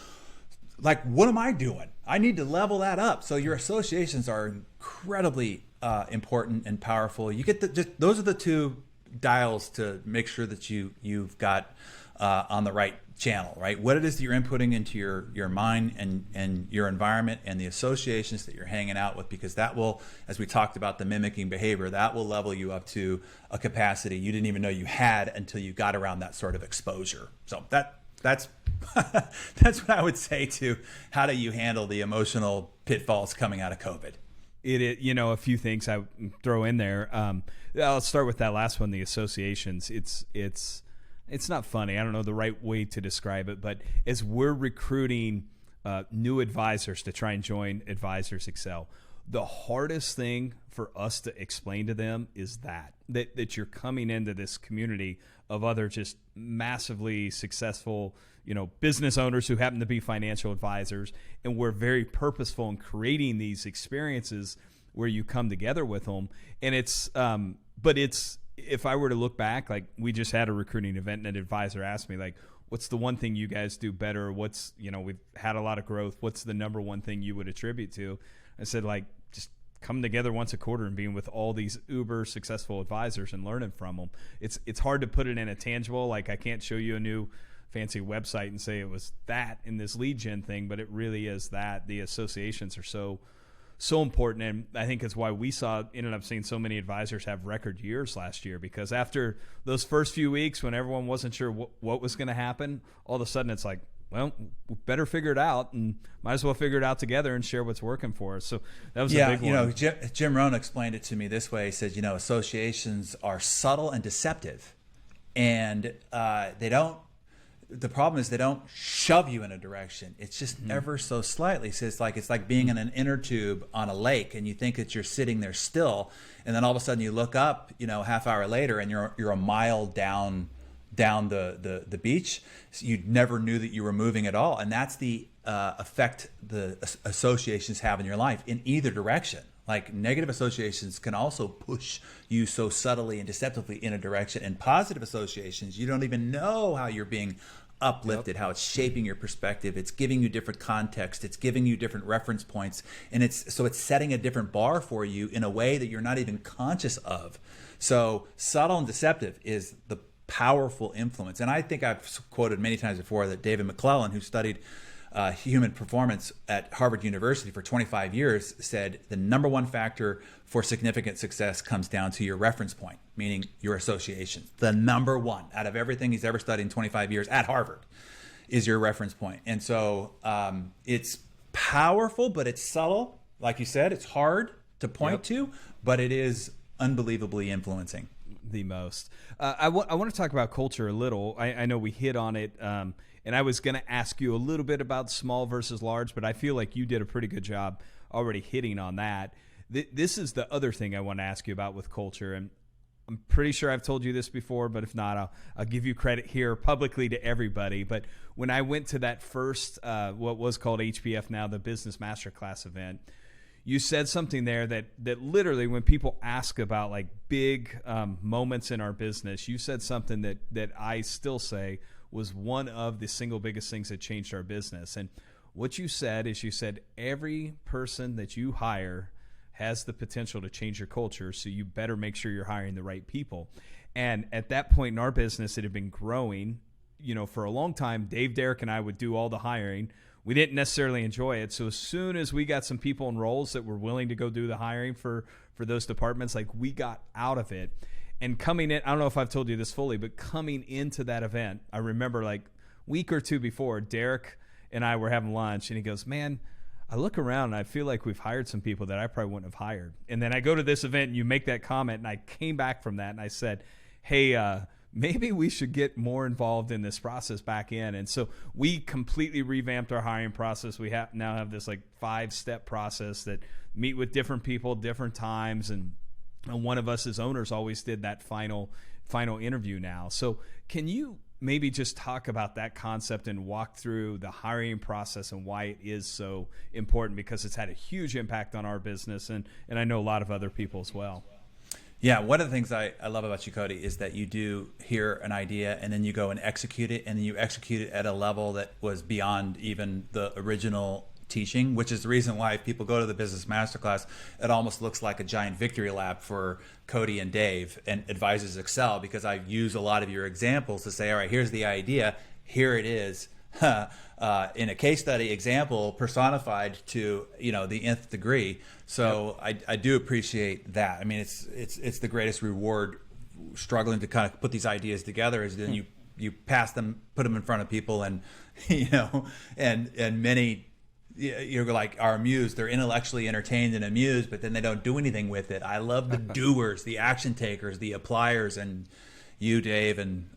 like, what am I doing? I need to level that up. So your associations are incredibly important and powerful. You get those are the two dials to make sure that you've got on the right channel, right? What it is that you're inputting into your mind and your environment, and the associations that you're hanging out with, because that will, as we talked about the mimicking behavior, that will level you up to a capacity you didn't even know you had until you got around that sort of exposure. So that's that's what I would say to how do you handle the emotional pitfalls coming out of COVID. A few things I throw in there. I'll start with that last one, the associations. It's not funny. I don't know the right way to describe it, but as we're recruiting new advisors to try and join Advisors Excel, the hardest thing for us to explain to them is that you're coming into this community of other just massively successful, business owners who happen to be financial advisors, and we're very purposeful in creating these experiences where you come together with them. And if I were to look back, like we just had a recruiting event and an advisor asked me, like, what's the one thing you guys do better? We've had a lot of growth. What's the number one thing you would attribute to? I said, like, just coming together once a quarter and being with all these uber successful advisors and learning from them. It's hard to put it in a tangible, like I can't show you a new fancy website and say it was that in this lead gen thing, but it really is that. The associations are so important, and I think it's why we ended up seeing so many advisors have record years last year, because after those first few weeks when everyone wasn't sure what was going to happen, all of a sudden it's like, well, we better figure it out, and might as well figure it out together and share what's working for us. So that was a big one. Jim Rohn explained it to me this way. He said, associations are subtle and deceptive, and the problem is they don't shove you in a direction. It's just ever so slightly. So it's like being in an inner tube on a lake, and you think that you're sitting there still, and then all of a sudden you look up, half hour later, and you're a mile down the beach. So you never knew that you were moving at all, and that's the effect the associations have in your life in either direction. Like, negative associations can also push you so subtly and deceptively in a direction, and positive associations, you don't even know how you're being uplifted, how it's shaping your perspective. It's giving you different context. It's giving you different reference points. And it's setting a different bar for you in a way that you're not even conscious of. So subtle and deceptive is the powerful influence. And I think I've quoted many times before that David McClellan, who studied human performance at Harvard University for 25 years, said the number one factor for significant success comes down to your reference point, meaning your associations. The number one out of everything he's ever studied in 25 years at Harvard is your reference point. And so it's powerful, but it's subtle. Like you said, it's hard to point to, but it is unbelievably influencing. The most. I want to talk about culture a little. I know we hit on it. And I was going to ask you a little bit about small versus large, but I feel like you did a pretty good job already hitting on that. This is the other thing I want to ask you about with culture. And I'm pretty sure I've told you this before, but if not, I'll give you credit here publicly to everybody. But when I went to that first, what was called HBF now, the Business Masterclass event, you said something there that literally, when people ask about like big moments in our business, you said something that I still say was one of the single biggest things that changed our business. And what you said is, you said every person that you hire has the potential to change your culture, so you better make sure you're hiring the right people. And at that point in our business, it had been growing. For a long time, Dave, Derek, and I would do all the hiring. We didn't necessarily enjoy it. So as soon as we got some people in roles that were willing to go do the hiring for those departments, like, we got out of it. And coming in, I don't know if I've told you this fully, but coming into that event, I remember like week or two before, Derek and I were having lunch, and he goes, "Man, I look around and I feel like we've hired some people that I probably wouldn't have hired." And then I go to this event and you make that comment, and I came back from that and I said, "Hey, maybe we should get more involved in this process back in." And so we completely revamped our hiring process. We now have this like 5-step process that meet with different people, different times, and one of us as owners always did that final final interview now. So can you maybe just talk about that concept and walk through the hiring process and why it is so important, because it's had a huge impact on our business and I know a lot of other people as well. Yeah, one of the things I love about you, Cody, is that you do hear an idea and then you go and execute it, and then you execute it at a level that was beyond even the original teaching, which is the reason why if people go to the business masterclass, it almost looks like a giant victory lap for Cody and Dave and Advisors Excel, because I use a lot of your examples to say, all right, here's the idea, here it is. In a case study example personified to the nth degree. So yep. I do appreciate that. I mean, it's the greatest reward struggling to kind of put these ideas together is then you pass them, put them in front of people, and and many you're like are amused. They're intellectually entertained and amused, but then they don't do anything with it. I love the doers, the action takers, the appliers, and you, Dave, and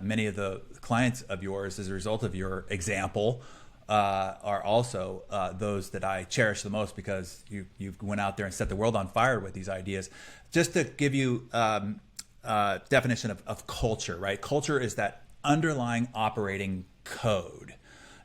many of the clients of yours as a result of your example are also those that I cherish the most, because you went out there and set the world on fire with these ideas. Just to give you definition of culture, right? Culture is that underlying operating code.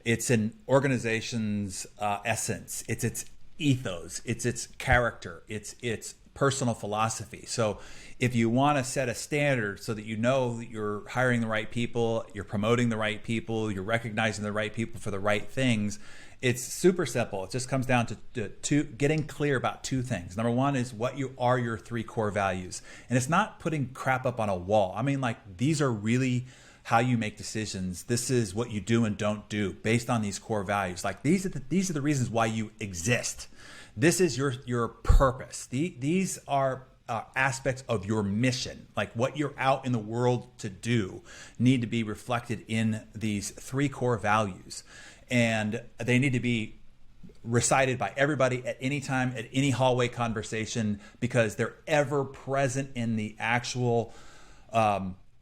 It's an organization's essence. It's its ethos. It's its character. It's its personal philosophy. So if you want to set a standard so that you know that you're hiring the right people, you're promoting the right people, you're recognizing the right people for the right things, it's super simple. It just comes down to getting clear about two things. Number one is what are your three core values. And it's not putting crap up on a wall. I mean, like, these are really how you make decisions. This is what you do and don't do based on these core values. Like, these are the reasons why you exist. This is your purpose. These are aspects of your mission, like what you're out in the world to do, need to be reflected in these three core values. And they need to be recited by everybody at any time, at any hallway conversation, because they're ever present in the actual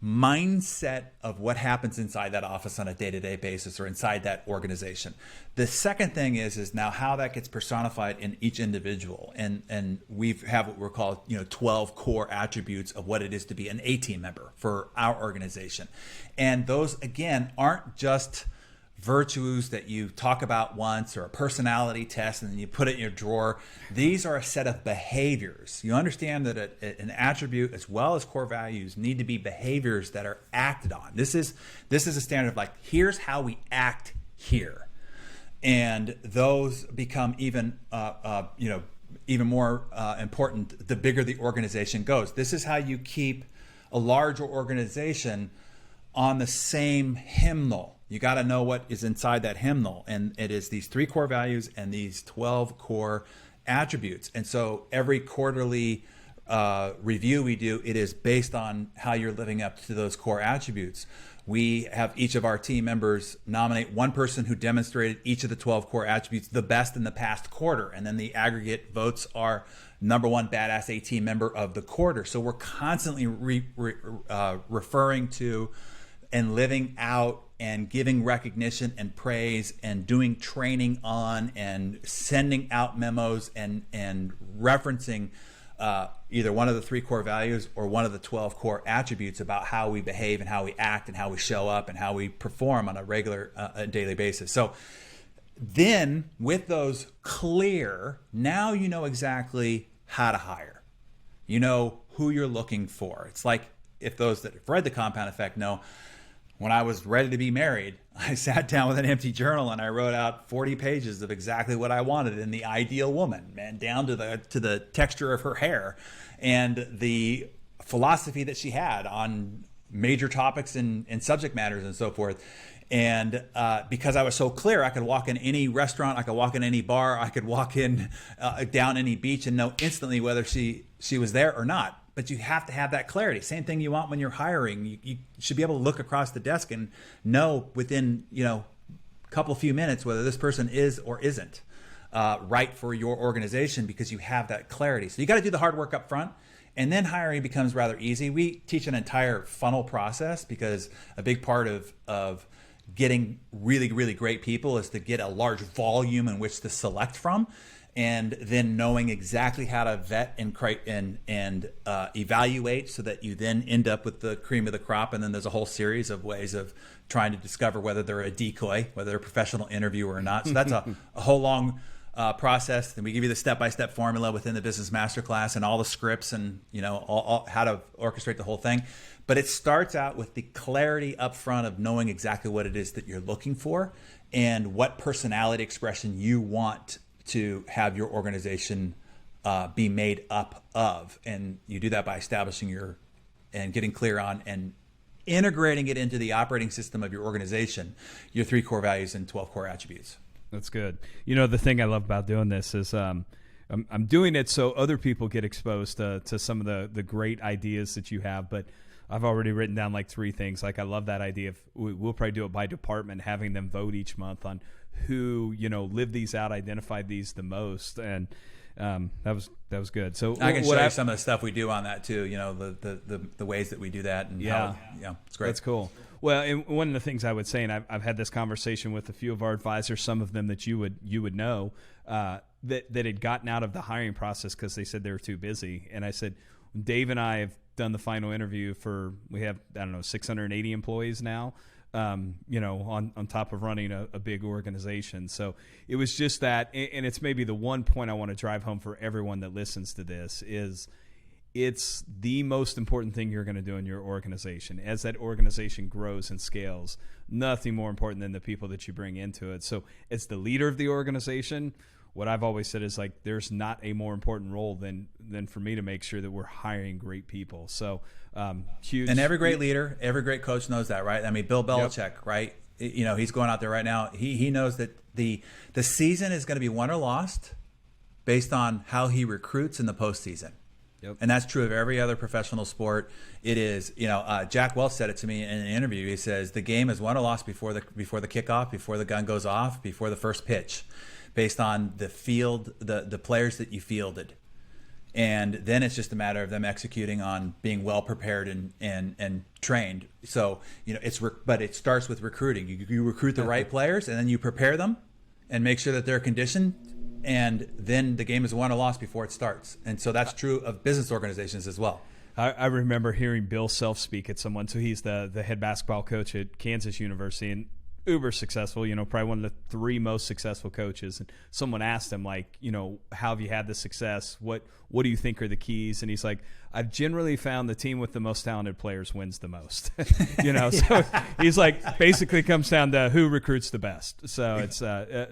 mindset of what happens inside that office on a day-to-day basis or inside that organization. The second thing is now how that gets personified in each individual. And we have what we're called 12 core attributes of what it is to be an A-team member for our organization. And those, again, aren't just virtues that you talk about once or a personality test and then you put it in your drawer. These are a set of behaviors. You understand that an attribute as well as core values need to be behaviors that are acted on. This is a standard of, like, here's how we act here. And those become even more important the bigger the organization goes. This is how you keep a larger organization on the same hymnal. You got to know what is inside that hymnal, and it is these three core values and these 12 core attributes. And so every quarterly review we do, it is based on how you're living up to those core attributes. We have each of our team members nominate one person who demonstrated each of the 12 core attributes the best in the past quarter, and then the aggregate votes are number one badass A-team member of the quarter. So we're constantly referring to and living out and giving recognition and praise and doing training on and sending out memos and referencing either one of the three core values or one of the 12 core attributes about how we behave and how we act and how we show up and how we perform on a regular daily basis. So then with those clear, now you know exactly how to hire. You know who you're looking for. It's like, if those that have read The Compound Effect know, when I was ready to be married, I sat down with an empty journal and I wrote out 40 pages of exactly what I wanted in the ideal woman, man, down to the texture of her hair and the philosophy that she had on major topics and subject matters and so forth. And because I was so clear, I could walk in any restaurant, I could walk in any bar, I could walk in down any beach and know instantly whether she was there or not. But you have to have that clarity. Same thing you want when you're hiring. You should be able to look across the desk and know within a few minutes whether this person is or isn't right for your organization, because you have that clarity. So you got to do the hard work up front, and then hiring becomes rather easy. We teach an entire funnel process, because a big part of getting really, really great people is to get a large volume in which to select from. and then knowing exactly how to vet and evaluate so that you then end up with the cream of the crop. And then there's a whole series of ways of trying to discover whether they're a decoy, whether they're a professional interviewer or not. So that's a whole long process. Then we give you the step-by-step formula within the business masterclass and all the scripts and all how to orchestrate the whole thing. But it starts out with the clarity up front of knowing exactly what it is that you're looking for and what personality expression you want to have your organization be made up of. And you do that by establishing and getting clear on and integrating it into the operating system of your organization, your 3 core values and 12 core attributes. That's good. The thing I love about doing this is I'm doing it so other people get exposed to some of the great ideas that you have, but I've already written down like 3 things. Like I love that idea of we'll probably do it by department, having them vote each month on who, lived these out, identified these the most. And that was good. So I can show you some of the stuff we do on that too, the ways that we do that. And it's great. That's cool. Well, and one of the things I would say, and I've had this conversation with a few of our advisors, some of them that you would know, that had gotten out of the hiring process because they said they were too busy. And I said, Dave and I have done the final interview we have, 680 employees now, on top of running a big organization. So it was just that, and it's maybe the one point I want to drive home for everyone that listens to this is it's the most important thing you're going to do in your organization. As that organization grows and scales, nothing more important than the people that you bring into it. So as the leader of the organization, what I've always said is like, there's not a more important role than for me to make sure that we're hiring great people. So huge. And every great leader, every great coach knows that, right? I mean, Bill Belichick, right? He's going out there right now. He knows that the season is going to be won or lost based on how he recruits in the postseason. Yep. And that's true of every other professional sport. It is, Jack Welch said it to me in an interview. He says the game is won or lost before the kickoff, before the gun goes off, before the first pitch, based on the field, the players that you fielded. And then it's just a matter of them executing on being well prepared and trained. So, but it starts with recruiting. You recruit the right players and then you prepare them and make sure that they're conditioned. And then the game is won or lost before it starts. And so that's true of business organizations as well. I remember hearing Bill Self speak at someone. So he's the head basketball coach at Kansas University and uber successful, probably one of the 3 most successful coaches. And someone asked him, like, how have you had the success? What do you think are the keys? And he's like, I've generally found the team with the most talented players wins the most. So he's like, basically comes down to who recruits the best. So it's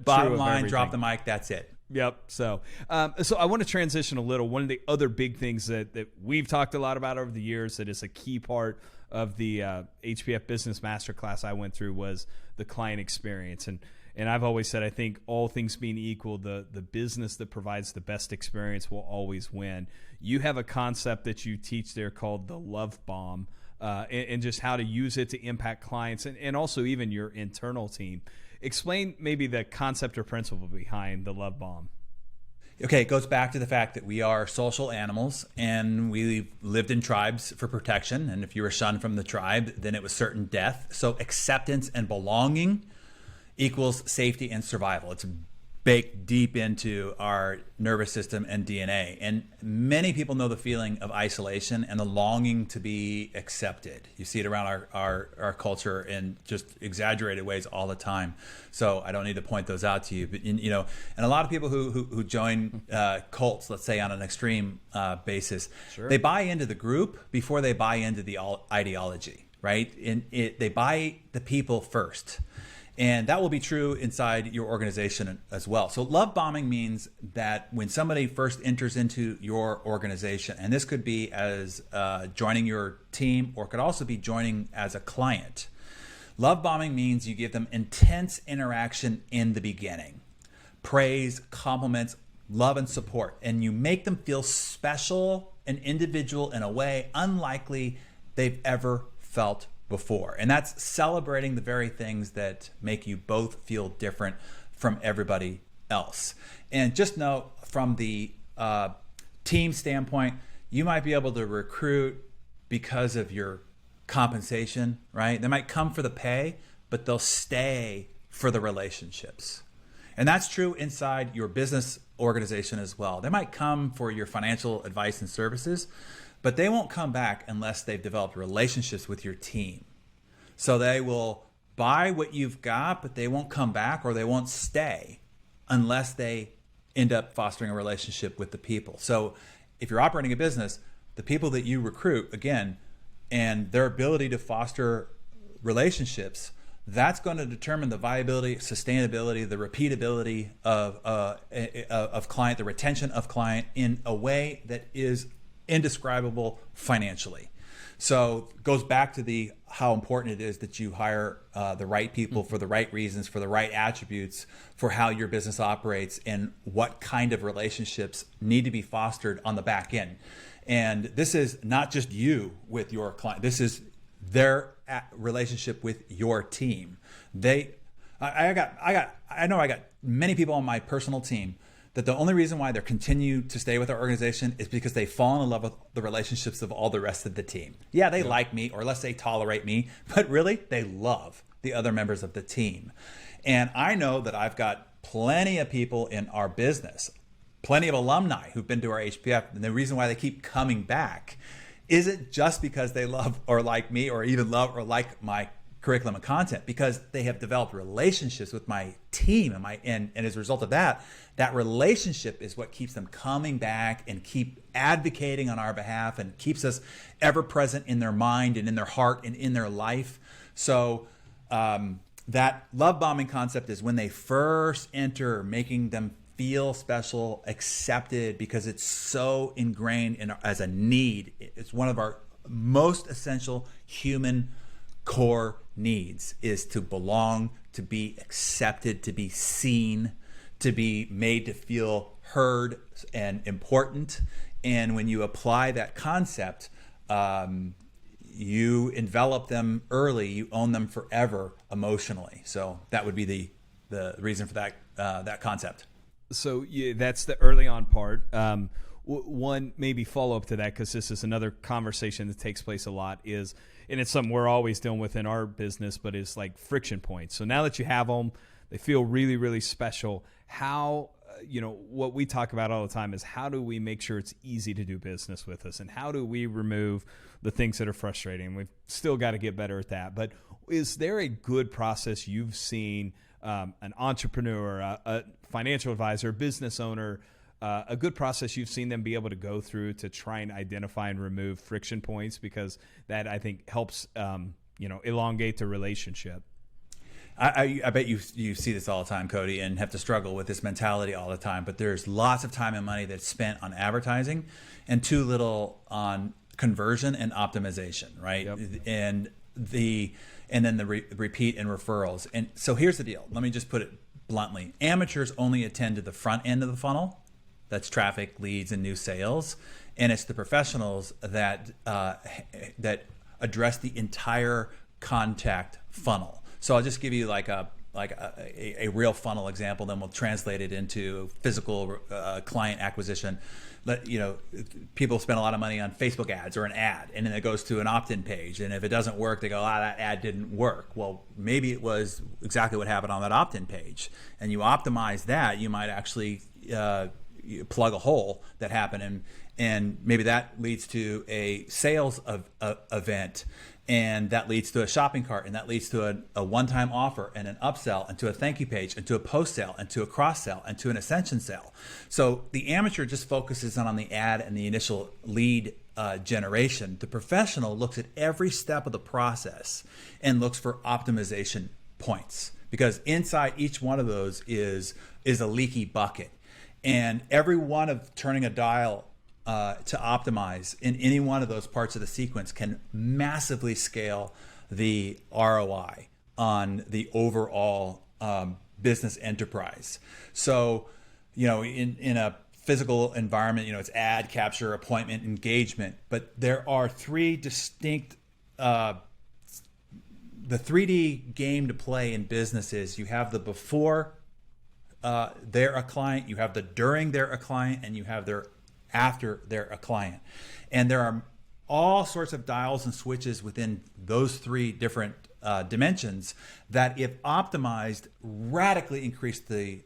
bottom line, drop the mic, that's it. Yep. So I want to transition a little. One of the other big things that we've talked a lot about over the years that is a key part of the HPF Business Masterclass I went through was the client experience. And I've always said, I think all things being equal, the business that provides the best experience will always win. You have a concept that you teach there called the love bomb, and just how to use it to impact clients and also even your internal team. Explain maybe the concept or principle behind the love bomb. Okay, it goes back to the fact that we are social animals and we lived in tribes for protection. And if you were shunned from the tribe, then it was certain death. So acceptance and belonging equals safety and survival. It's baked deep into our nervous system and DNA. And many people know the feeling of isolation and the longing to be accepted. You see it around our culture in just exaggerated ways all the time. So I don't need to point those out to you. But and a lot of people who join cults, let's say on an extreme basis, sure, they buy into the group before they buy into the ideology, right? They buy the people first. And that will be true inside your organization as well. So love bombing means that when somebody first enters into your organization, and this could be as joining your team or could also be joining as a client, love bombing means you give them intense interaction in the beginning. Praise, compliments, love, and support. And you make them feel special and individual in a way unlikely they've ever felt before. And that's celebrating the very things that make you both feel different from everybody else. And just know from the team standpoint, you might be able to recruit because of your compensation, right? They might come for the pay, but they'll stay for the relationships. And that's true inside your business organization as well. They might come for your financial advice and services, but they won't come back unless they've developed relationships with your team. So they will buy what you've got, but they won't come back or they won't stay unless they end up fostering a relationship with the people. So if you're operating a business, the people that you recruit, again, and their ability to foster relationships, that's going to determine the viability, sustainability, the repeatability of client, the retention of client in a way that is indescribable financially. So it goes back to how important it is that you hire the right people for the right reasons, for the right attributes, for how your business operates, and what kind of relationships need to be fostered on the back end. And this is not just you with your client. This is their relationship with your team. I know I got many people on my personal team that the only reason why they continue to stay with our organization is because they've fallen in love with the relationships of all the rest of the team. Yeah, they like me, or let's say tolerate me, but really they love the other members of the team. And I know that I've got plenty of people in our business, plenty of alumni who've been to our HPF, and the reason why they keep coming back isn't just because they love or like me or even love or like my curriculum and content, because they have developed relationships with my team, and as a result of that relationship is what keeps them coming back and keep advocating on our behalf and keeps us ever present in their mind and in their heart and in their life. So that love bombing concept is when they first enter, making them feel special, accepted, because it's so ingrained as a need. It's one of our most essential human core needs, is to belong, to be accepted, to be seen, to be made to feel heard and important. And when you apply that concept, you envelop them early, you own them forever emotionally. So that would be the reason for that concept. So yeah, that's the early on part. One maybe follow up to that, because this is another conversation that takes place a lot, and it's something we're always dealing with in our business, but it's like friction points. So now that you have them, they feel really, really special. How, what we talk about all the time is, how do we make sure it's easy to do business with us, and how do we remove the things that are frustrating? We've still got to get better at that. But is there a good process you've seen an entrepreneur, a financial advisor, business owner, a good process you've seen them be able to go through to try and identify and remove friction points? Because that, I think, helps elongate the relationship. I bet you see this all the time, Cody, and have to struggle with this mentality all the time. But there's lots of time and money that's spent on advertising and too little on conversion and optimization, right? Yep. And then the repeat and referrals. And so here's the deal. Let me just put it bluntly. Amateurs only attend to the front end of the funnel. That's traffic, leads, and new sales. And it's the professionals that address the entire contact funnel. So I'll just give you like a real funnel example, then we'll translate it into physical client acquisition. People spend a lot of money on Facebook ads or an ad, and then it goes to an opt-in page. And if it doesn't work, they go, that ad didn't work. Well, maybe it was exactly what happened on that opt-in page. And you optimize that, you might actually you plug a hole that happened, and maybe that leads to a sales event, and that leads to a shopping cart, and that leads to a one-time offer and an upsell, and to a thank you page, and to a post sale, and to a cross sell, and to an ascension sale. So the amateur just focuses on the ad and the initial lead generation. The professional looks at every step of the process and looks for optimization points, because inside each one of those is a leaky bucket. And every one of turning a dial to optimize in any one of those parts of the sequence can massively scale the ROI on the overall business enterprise. So, in a physical environment, it's ad, capture, appointment, engagement, but there are three distinct the 3D game to play in business is you have the before they're a client, you have the during they're a client, and you have their after they're a client. And there are all sorts of dials and switches within those three different dimensions that, if optimized, radically increase the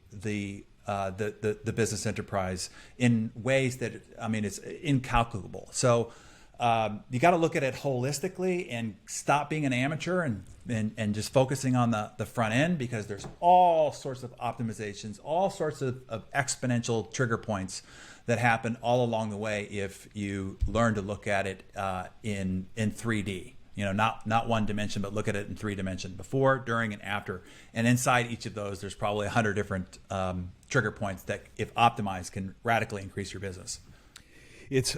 business enterprise in ways that, I mean, it's incalculable. So you got to look at it holistically and stop being an amateur and just focusing on the front end, because there's all sorts of optimizations, all sorts of exponential trigger points that happen all along the way if you learn to look at it in 3D. You know, not one dimension, but look at it in 3 dimension, before, during, and after. And inside each of those, there's probably 100 different trigger points that, if optimized, can radically increase your business.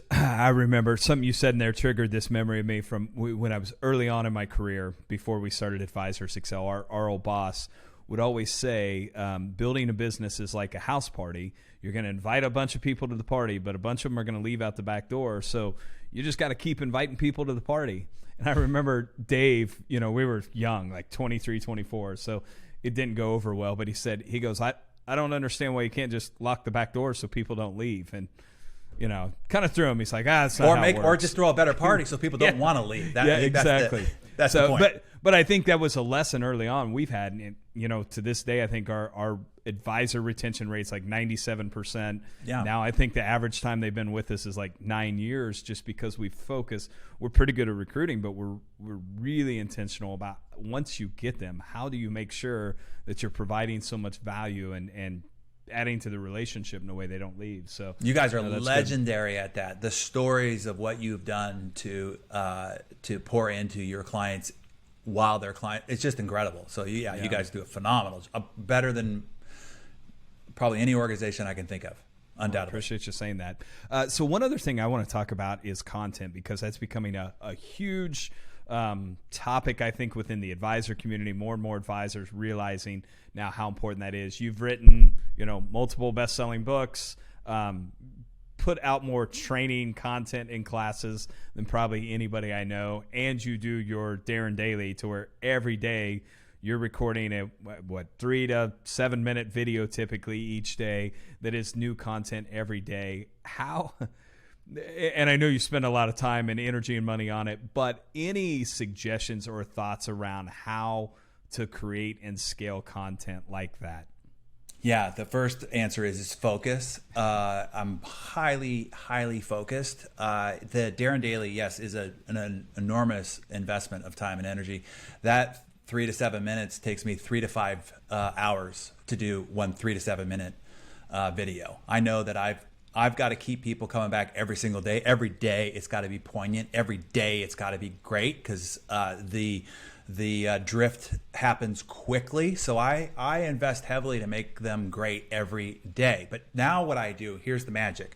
I remember something you said in there triggered this memory of me from when I was early on in my career, before we started Advisors Excel. Our old boss would always say, building a business is like a house party. You're going to invite a bunch of people to the party, but a bunch of them are going to leave out the back door. So you just got to keep inviting people to the party. And I remember Dave, you know, we were young, like 23, 24, so it didn't go over well. But he goes, I don't understand why you can't just lock the back door so people don't leave. And, you know, kind of threw him. He's like, that's not how it works. Or just throw a better party so people don't want to leave. Exactly. That's the point. But I think that was a lesson early on we've had. And, you know, to this day, I think our advisor retention rate's like 97%. Yeah. Now I think the average time they've been with us is like 9 years, just because we focus. We're pretty good at recruiting, but we're really intentional about, once you get them, how do you make sure that you're providing so much value and adding to the relationship in a way they don't leave. So you guys are legendary at that. The stories of what you've done to pour into your clients while they're client, it's just incredible. So you guys do a phenomenal job, better than probably any organization I can think of, undoubtedly. I appreciate you saying that. So one other thing I want to talk about is content, because that's becoming a huge topic, I think, within the advisor community. More and more advisors realizing now how important that is. You've written, you know, multiple best-selling books, put out more training content in classes than probably anybody I know, and you do your Darren Daily, to where every day you're recording a 3 to 7 minute video typically each day that is new content every day. How? And I know you spend a lot of time and energy and money on it, but any suggestions or thoughts around how to create and scale content like that? Yeah, the first answer is focus. I'm highly focused. The Darren Daily, yes, is an enormous investment of time and energy. That 3 to 7 minutes takes me 3 to 5 hours to do one 3 to 7 minute video. I know that I've got to keep people coming back every single day. Every day it's got to be poignant. Every day it's got to be great, because the drift happens quickly. So I invest heavily to make them great every day. But now what I do, here's the magic.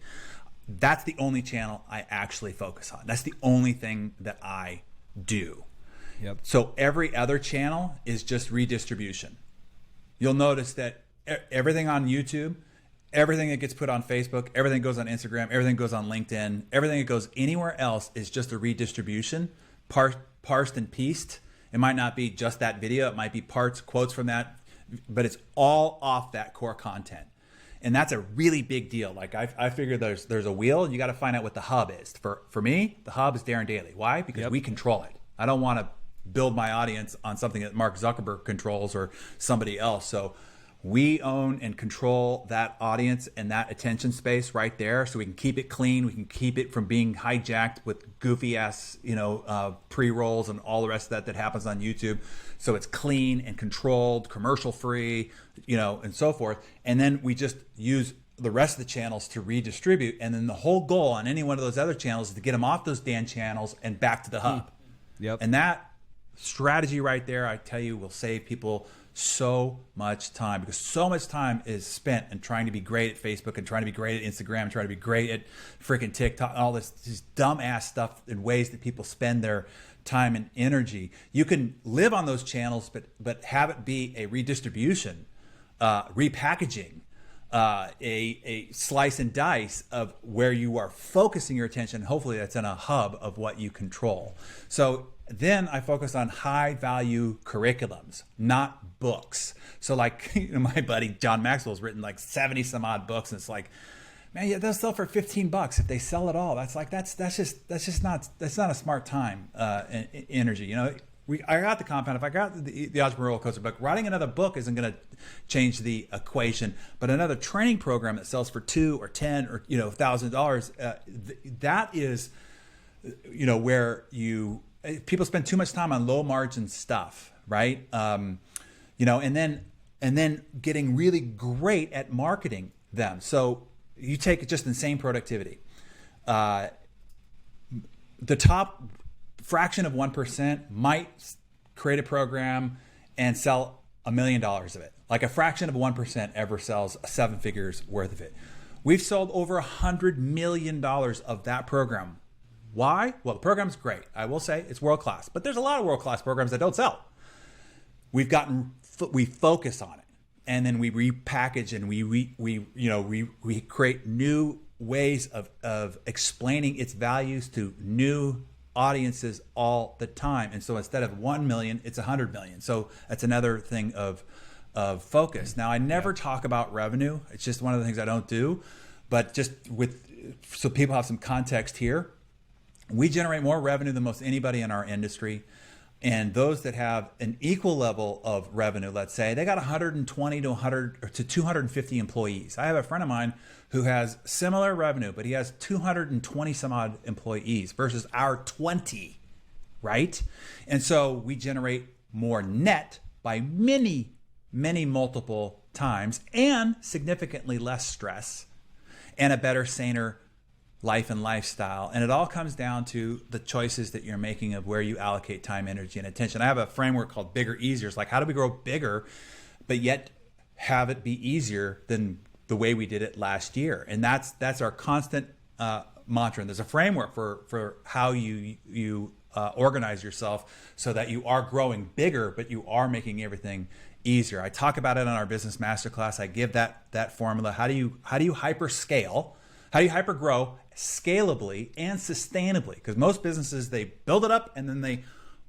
That's the only channel I actually focus on. That's the only thing that I do. Yep. So every other channel is just redistribution. You'll notice that everything on YouTube, everything that gets put on Facebook, everything that goes on Instagram, everything that goes on LinkedIn, everything that goes anywhere else is just a redistribution, parsed and pieced. It might not be just that video. It might be parts, quotes from that, but it's all off that core content. And that's a really big deal. Like I figure there's a wheel. You got to find out what the hub is. For me, the hub is Darren Daily. Why? Because we control it. I don't want to build my audience on something that Mark Zuckerberg controls or somebody else. So we own and control that audience and that attention space right there, so we can keep it clean. We can keep it from being hijacked with goofy ass, pre-rolls and all the rest of that happens on YouTube. So it's clean and controlled, commercial free, and so forth. And then we just use the rest of the channels to redistribute. And then the whole goal on any one of those other channels is to get them off those damn channels and back to the hub. Yep. And that strategy right there, I tell you, will save people so much time, because so much time is spent in trying to be great at Facebook and trying to be great at Instagram, trying to be great at freaking TikTok, and all this dumb ass stuff in ways that people spend their time and energy. You can live on those channels, but have it be a redistribution, repackaging, a slice and dice of where you are focusing your attention. Hopefully that's in a hub of what you control. So then I focus on high value curriculums, not books. So like my buddy John Maxwell's written like 70 some odd books, and it's like, man, yeah, they'll sell for $15 if they sell it all. That's not a smart time and energy. I got the compound. If I got the entrepreneurial coaster book, writing another book isn't going to change the equation. But another training program that sells for $2 or $10 or $1,000, that is, where people spend too much time on low margin stuff, right? And then getting really great at marketing them. So you take just insane productivity. The top fraction of 1% might create a program and sell $1 million of it. Like a fraction of 1% ever sells 7 figures worth of it. We've sold over $100 million of that program. Why? Well, the program's great. I will say it's world class, but there's a lot of world class programs that don't sell. We focus on it, and then we repackage and we create new ways of explaining its values to new audiences all the time. And so instead of 1 million, it's 100 million. So that's another thing of focus. Now, I never talk about revenue. It's just one of the things I don't do. But so people have some context here, we generate more revenue than most anybody in our industry. And those that have an equal level of revenue, let's say, they got 120 to 250 employees. I have a friend of mine who has similar revenue, but he has 220 some odd employees versus our 20, right? And so we generate more net by many, many multiple times and significantly less stress and a better, saner life and lifestyle. And it all comes down to the choices that you're making of where you allocate time, energy, and attention. I have a framework called Bigger Easier. It's like, how do we grow bigger, but yet have it be easier than the way we did it last year? And that's our constant mantra. And there's a framework for how you organize yourself so that you are growing bigger, but you are making everything easier. I talk about it on our business masterclass. I give that formula. How do you hyper scale? How do you hyper grow scalably and sustainably? Because most businesses, they build it up and then they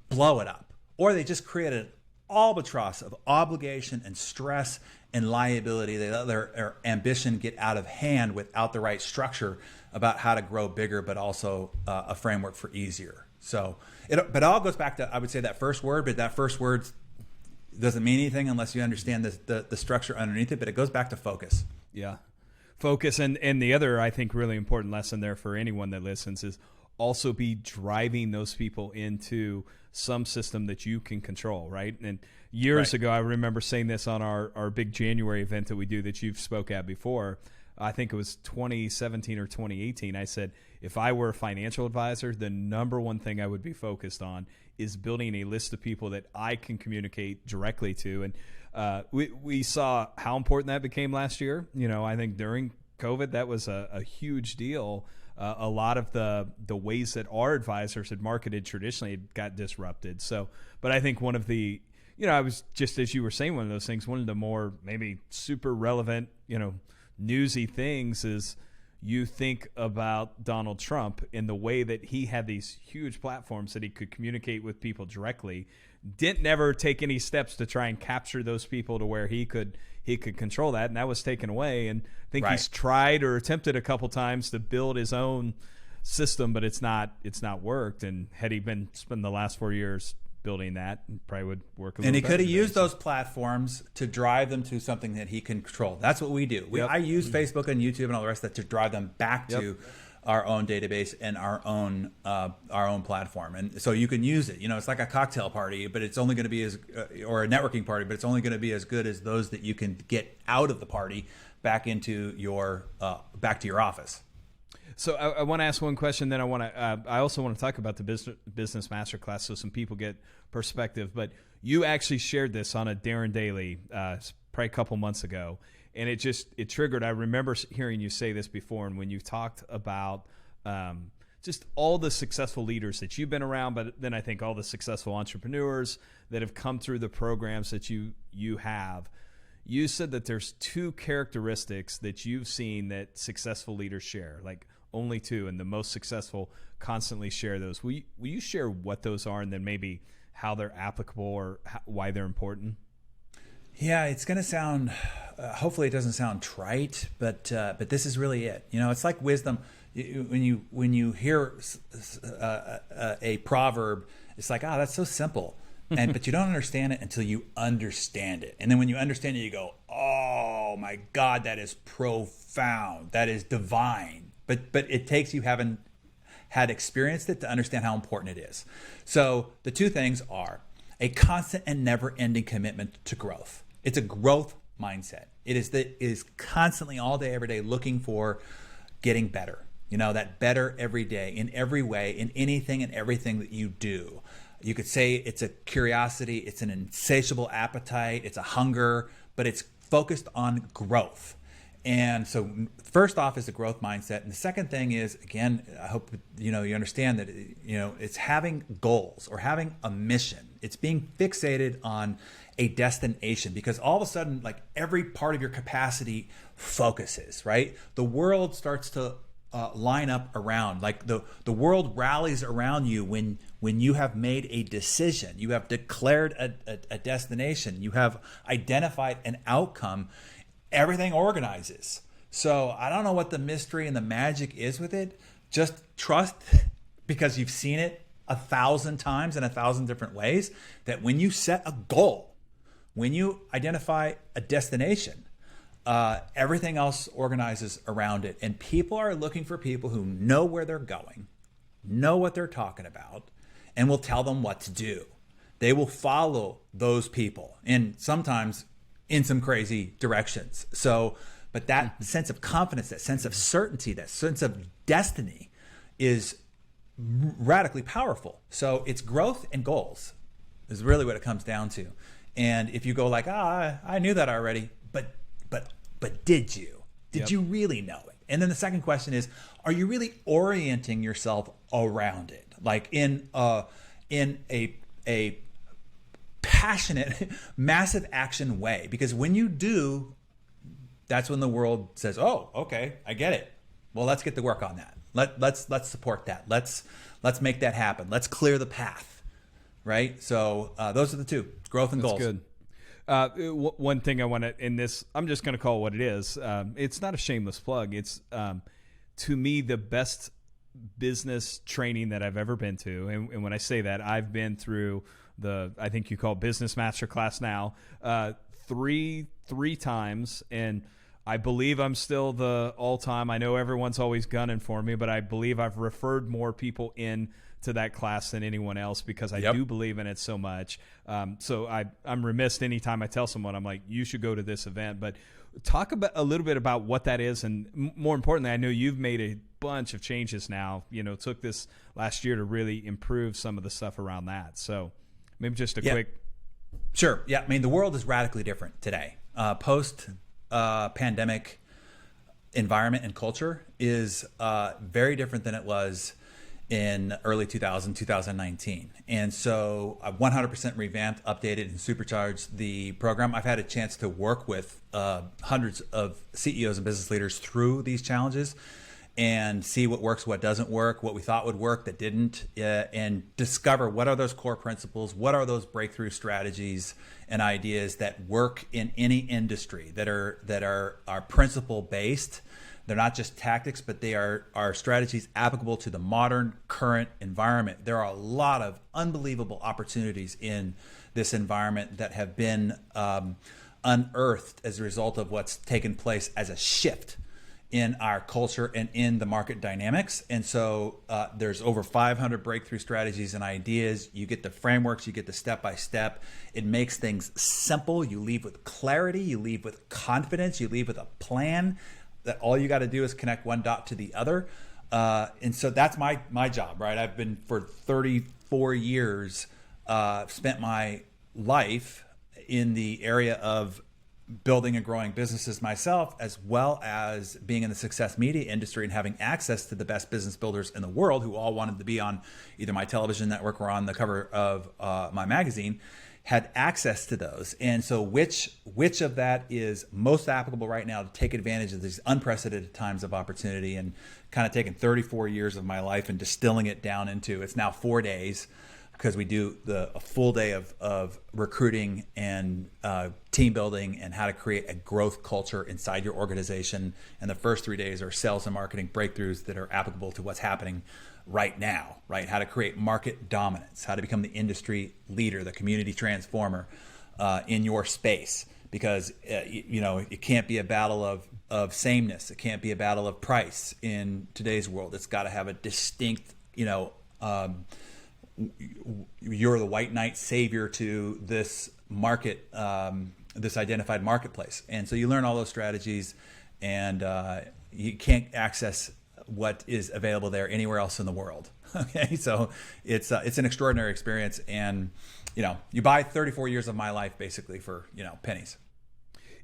blow it up, or they just create an albatross of obligation and stress and liability. They let their ambition get out of hand without the right structure about how to grow bigger, but also a framework for easier. So but it all goes back to, I would say, that first word, but that first word doesn't mean anything unless you understand the structure underneath it, but it goes back to focus. Yeah. Focus. And the other, I think, really important lesson there for anyone that listens is also be driving those people into some system that you can control, right? And years ago, I remember saying this on our big January event that we do that you've spoke at before. I think it was 2017 or 2018. I said, if I were a financial advisor, the number one thing I would be focused on is building a list of people that I can communicate directly to. And we saw how important that became last year. I think during COVID, that was a huge deal. A lot of the ways that our advisors had marketed traditionally got disrupted. So, but I think one of the, I was just, as you were saying, one of those things, one of the more maybe super relevant, newsy things is you think about Donald Trump in the way that he had these huge platforms that he could communicate with people directly, didn't never take any steps to try and capture those people to where he could control that, and that was taken away. And I think he's tried or attempted a couple times to build his own system, but it's not worked. And had he been spending the last 4 years building that, probably would work a little better. And he could have used those platforms to drive them to something that he can control. That's what we do. I use Facebook and YouTube and all the rest of that to drive them back to our own database and our own platform. And so you can use it. It's like a cocktail party, but it's only going to be or a networking party, but it's only going to be as good as those that you can get out of the party back into your back to your office. So I want to ask one question. Then I also want to talk about the business masterclass so some people get perspective. But you actually shared this on a Darren Daily probably a couple months ago, and it triggered. I remember hearing you say this before, and when you talked about just all the successful leaders that you've been around, but then I think all the successful entrepreneurs that have come through the programs that you have. You said that there's 2 characteristics that you've seen that successful leaders share, like only 2, and the most successful constantly share those. Will you share what those are, and then maybe how they're applicable or why they're important? Yeah, it's going to sound, hopefully it doesn't sound trite, but this is really it. It's like wisdom. When you hear a proverb, it's like, that's so simple. But you don't understand it until you understand it. And then when you understand it, you go, oh my God, that is profound. That is divine. But it takes you having had experienced it to understand how important it is. So the two things are a constant and never-ending commitment to growth. It's a growth mindset. It is constantly, all day, every day, looking for getting better. That better every day, in every way, in anything and everything that you do. You could say it's a curiosity, it's an insatiable appetite, it's a hunger, but it's focused on growth. And so first off is the growth mindset. And the second thing is, again, I hope you understand that it's having goals or having a mission. It's being fixated on a destination, because all of a sudden, like, every part of your capacity focuses, right? The world starts to line up around, like the world rallies around you when you have made a decision, you have declared a destination, you have identified an outcome. Everything organizes. So I don't know what the mystery and the magic is with it. Just trust, because you've seen it 1,000 times in 1,000 different ways, that when you set a goal, when you identify a destination, everything else organizes around it. And people are looking for people who know where they're going, know what they're talking about, and will tell them what to do. They will follow those people, and sometimes in some crazy directions. So, but that sense of confidence, that sense of certainty, that sense of destiny is radically powerful. So it's growth and goals is really what it comes down to. And if you go like, I knew that already, but did you? Did you really know it? And then the second question is, are you really orienting yourself around it? Like in a passionate, massive action way? Because when you do, that's when the world says, oh, okay, I get it. Well, let's get to work on that. Let's support that. Let's make that happen. Let's clear the path. Right? So those are the two, growth and goals. That's good. One thing I want to, in this, I'm just going to call it what it is. It's not a shameless plug. It's, to me, the best business training that I've ever been to. And when I say that, I've been through I think you call Business Masterclass now, three times. And I believe I'm still the all-time. I know everyone's always gunning for me, but I believe I've referred more people in to that class than anyone else, because I do believe in it so much. So I'm remiss anytime I tell someone, I'm like, you should go to this event. But talk about a little bit about what that is. And more importantly, I know you've made a bunch of changes now. It took this last year to really improve some of the stuff around that. So maybe just a quick. Sure. Yeah. I mean, the world is radically different today. Post pandemic environment and culture is very different than it was in early 2019. And so I've 100% revamped, updated, and supercharged the program. I've had a chance to work with hundreds of CEOs and business leaders through these challenges and see what works, what doesn't work, what we thought would work that didn't, and discover what are those core principles, what are those breakthrough strategies and ideas that work in any industry, that are principle based. They're not just tactics, but they are strategies applicable to the modern current environment. There are a lot of unbelievable opportunities in this environment that have been unearthed as a result of what's taken place as a shift in our culture and in the market dynamics. And so there's over 500 breakthrough strategies and ideas. You get the frameworks, you get the step-by-step. It makes things simple. You leave with clarity, you leave with confidence, you leave with a plan that all you got to do is connect one dot to the other. And so that's my job, right? I've been for 34 years, spent my life in the area of building and growing businesses myself, as well as being in the success media industry and having access to the best business builders in the world who all wanted to be on either my television network or on the cover of my magazine, had access to those. And so which of that is most applicable right now to take advantage of these unprecedented times of opportunity, and kind of taking 34 years of my life and distilling it down into, it's now 4 days, because we do a full day of recruiting and team building and how to create a growth culture inside your organization. And the first 3 days are sales and marketing breakthroughs that are applicable to what's happening right now, right? How to create market dominance, how to become the industry leader, the community transformer in your space. Because it can't be a battle of sameness. It can't be a battle of price in today's world. It's got to have a distinct, you're the white knight savior to this market, this identified marketplace. And so you learn all those strategies, and you can't access what is available there anywhere else in the world. Okay, so it's an extraordinary experience, and you buy 34 years of my life basically for pennies.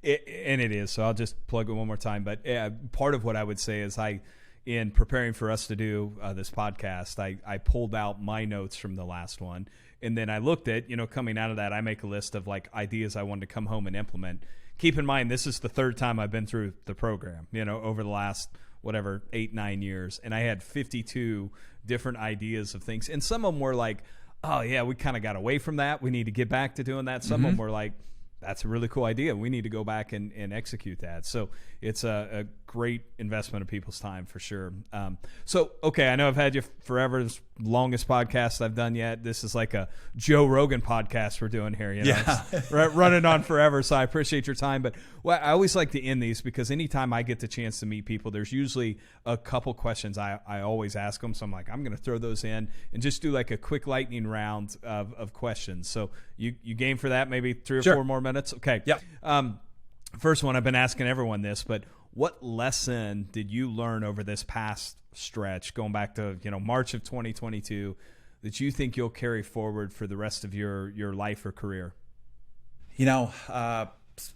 And it is. So I'll just plug it one more time. But part of what I would say is in preparing for us to do this podcast, I pulled out my notes from the last one. And then I looked at, coming out of that, I make a list of like ideas I wanted to come home and implement. Keep in mind, this is the third time I've been through the program, over the last, 8-9 years. And I had 52 different ideas of things. And some of them were like, oh, yeah, we kind of got away from that. We need to get back to doing that. Some of them were like, that's a really cool idea. We need to go back and execute that. So it's a great investment of people's time for sure. Okay, I know I've had you forever. This longest podcast I've done yet. This is like a Joe Rogan podcast we're doing here. Yeah. Running on forever. So I appreciate your time. But I always like to end these because anytime I get the chance to meet people, there's usually a couple questions I always ask them. So I'm like, I'm going to throw those in and just do like a quick lightning round of questions. So you game for that? Maybe 3 or 4 more minutes? Okay. Yep. First one, I've been asking everyone this, but what lesson did you learn over this past stretch, going back to March of 2022, that you think you'll carry forward for the rest of your life or career?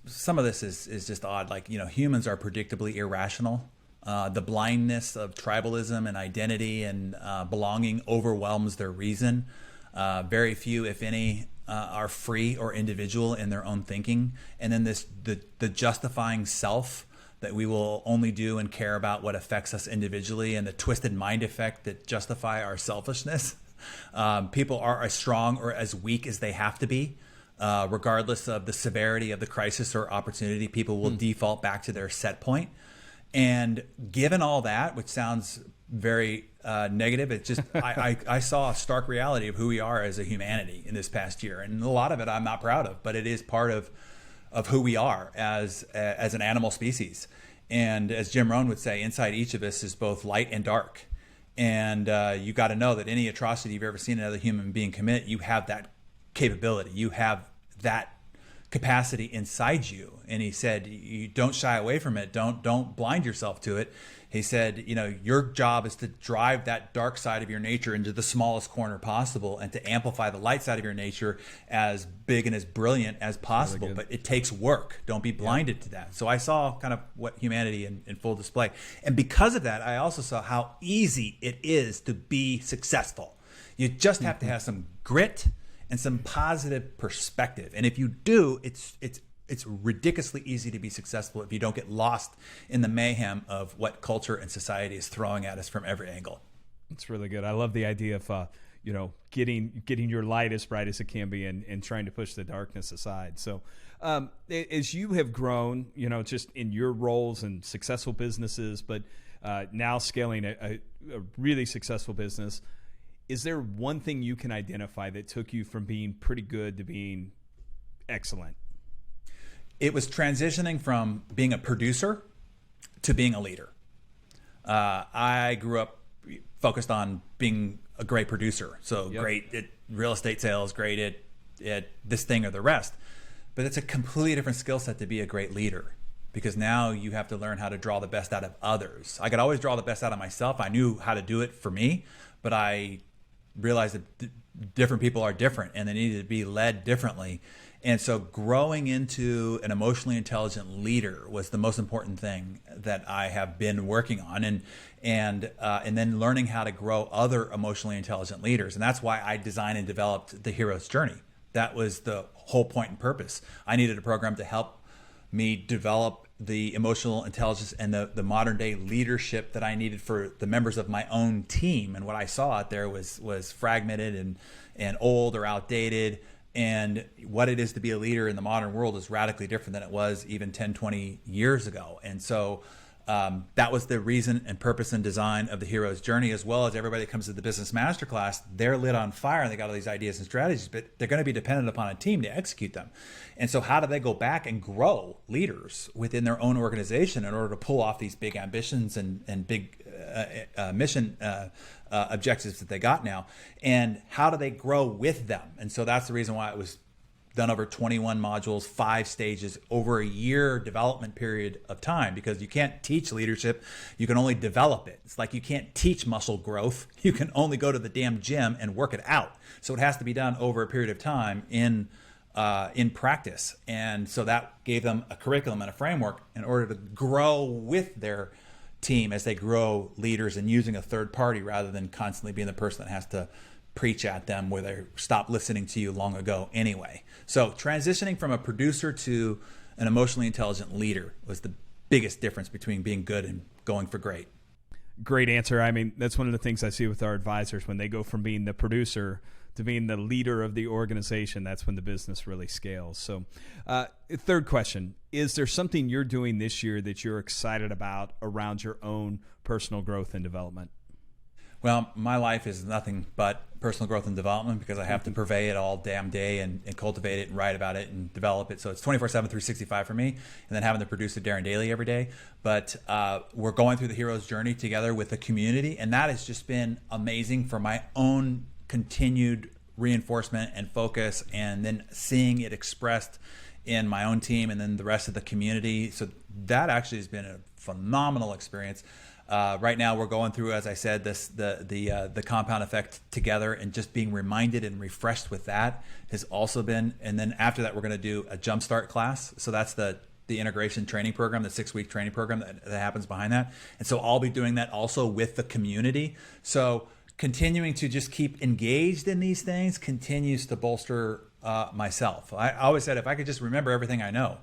Some of this is just odd. Like, humans are predictably irrational. The blindness of tribalism and identity and belonging overwhelms their reason. Very few, if any, are free or individual in their own thinking. And then the justifying self that we will only do and care about what affects us individually, and the twisted mind effect that justify our selfishness. People are as strong or as weak as they have to be. Regardless of the severity of the crisis or opportunity, people will default back to their set point. And given all that, which sounds very negative, it's just I saw a stark reality of who we are as a humanity in this past year, and a lot of it I'm not proud of, but it is part of who we are as an animal species. And as Jim Rohn would say, inside each of us is both light and dark. And you got to know that any atrocity you've ever seen another human being commit, you have that capability, you have that capacity inside you. And he said, you don't shy away from it. Don't blind yourself to it. He said, your job is to drive that dark side of your nature into the smallest corner possible, and to amplify the light side of your nature as big and as brilliant as possible. Really, but it takes work. Don't be blinded to that. So I saw kind of what humanity in full display. And because of that, I also saw how easy it is to be successful. You just have to have some grit and some positive perspective. And if you do, it's ridiculously easy to be successful if you don't get lost in the mayhem of what culture and society is throwing at us from every angle. That's really good. I love the idea of getting your light as bright as it can be, and trying to push the darkness aside. So as you have grown, just in your roles and successful businesses, but now scaling a really successful business, is there one thing you can identify that took you from being pretty good to being excellent? It was transitioning from being a producer to being a leader. I grew up focused on being a great producer. So great at real estate sales, great at this thing or the rest. But it's a completely different skill set to be a great leader, because now you have to learn how to draw the best out of others. I could always draw the best out of myself. I knew how to do it for me, but I realized that different people are different and they needed to be led differently. And so growing into an emotionally intelligent leader was the most important thing that I have been working on, and then learning how to grow other emotionally intelligent leaders. And that's why I designed and developed the Hero's Journey. That was the whole point and purpose. I needed a program to help me develop the emotional intelligence and the modern day leadership that I needed for the members of my own team. And what I saw out there was fragmented and old or outdated. And what it is to be a leader in the modern world is radically different than it was even 10, 20 years ago. And so that was the reason and purpose and design of the hero's journey, as well as everybody that comes to the business masterclass. They're lit on fire and they got all these ideas and strategies, but they're going to be dependent upon a team to execute them. And so how do they go back and grow leaders within their own organization in order to pull off these big ambitions and big mission objectives that they got now? And how do they grow with them? And so that's the reason why it was done over 21 modules, 5 stages, over a year development period of time, because you can't teach leadership, you can only develop it. It's like you can't teach muscle growth, you can only go to the damn gym and work it out. So it has to be done over a period of time in practice. And so that gave them a curriculum and a framework in order to grow with their team as they grow leaders, and using a third party rather than constantly being the person that has to preach at them where they stopped listening to you long ago anyway. So transitioning from a producer to an emotionally intelligent leader was the biggest difference between being good and going for great. Great answer. I mean, that's one of the things I see with our advisors when they go from being the producer to being the leader of the organization. That's when the business really scales. So third question, is there something you're doing this year that you're excited about around your own personal growth and development? Well, my life is nothing but personal growth and development, because I have to purvey it all damn day and cultivate it and write about it and develop it. So it's 24/7, 365 for me, and then having to produce a Darren Daily every day. But we're going through the hero's journey together with the community, and that has just been amazing for my own continued reinforcement and focus, and then seeing it expressed in my own team and then the rest of the community. So that actually has been a phenomenal experience. Right now we're going through, as I said, the compound effect together, and just being reminded and refreshed with that has also been. And then after that, we're going to do a jumpstart class. So that's the integration training program, the 6-week training program that happens behind that. And so I'll be doing that also with the community. So continuing to just keep engaged in these things continues to bolster myself. I always said if I could just remember everything I know,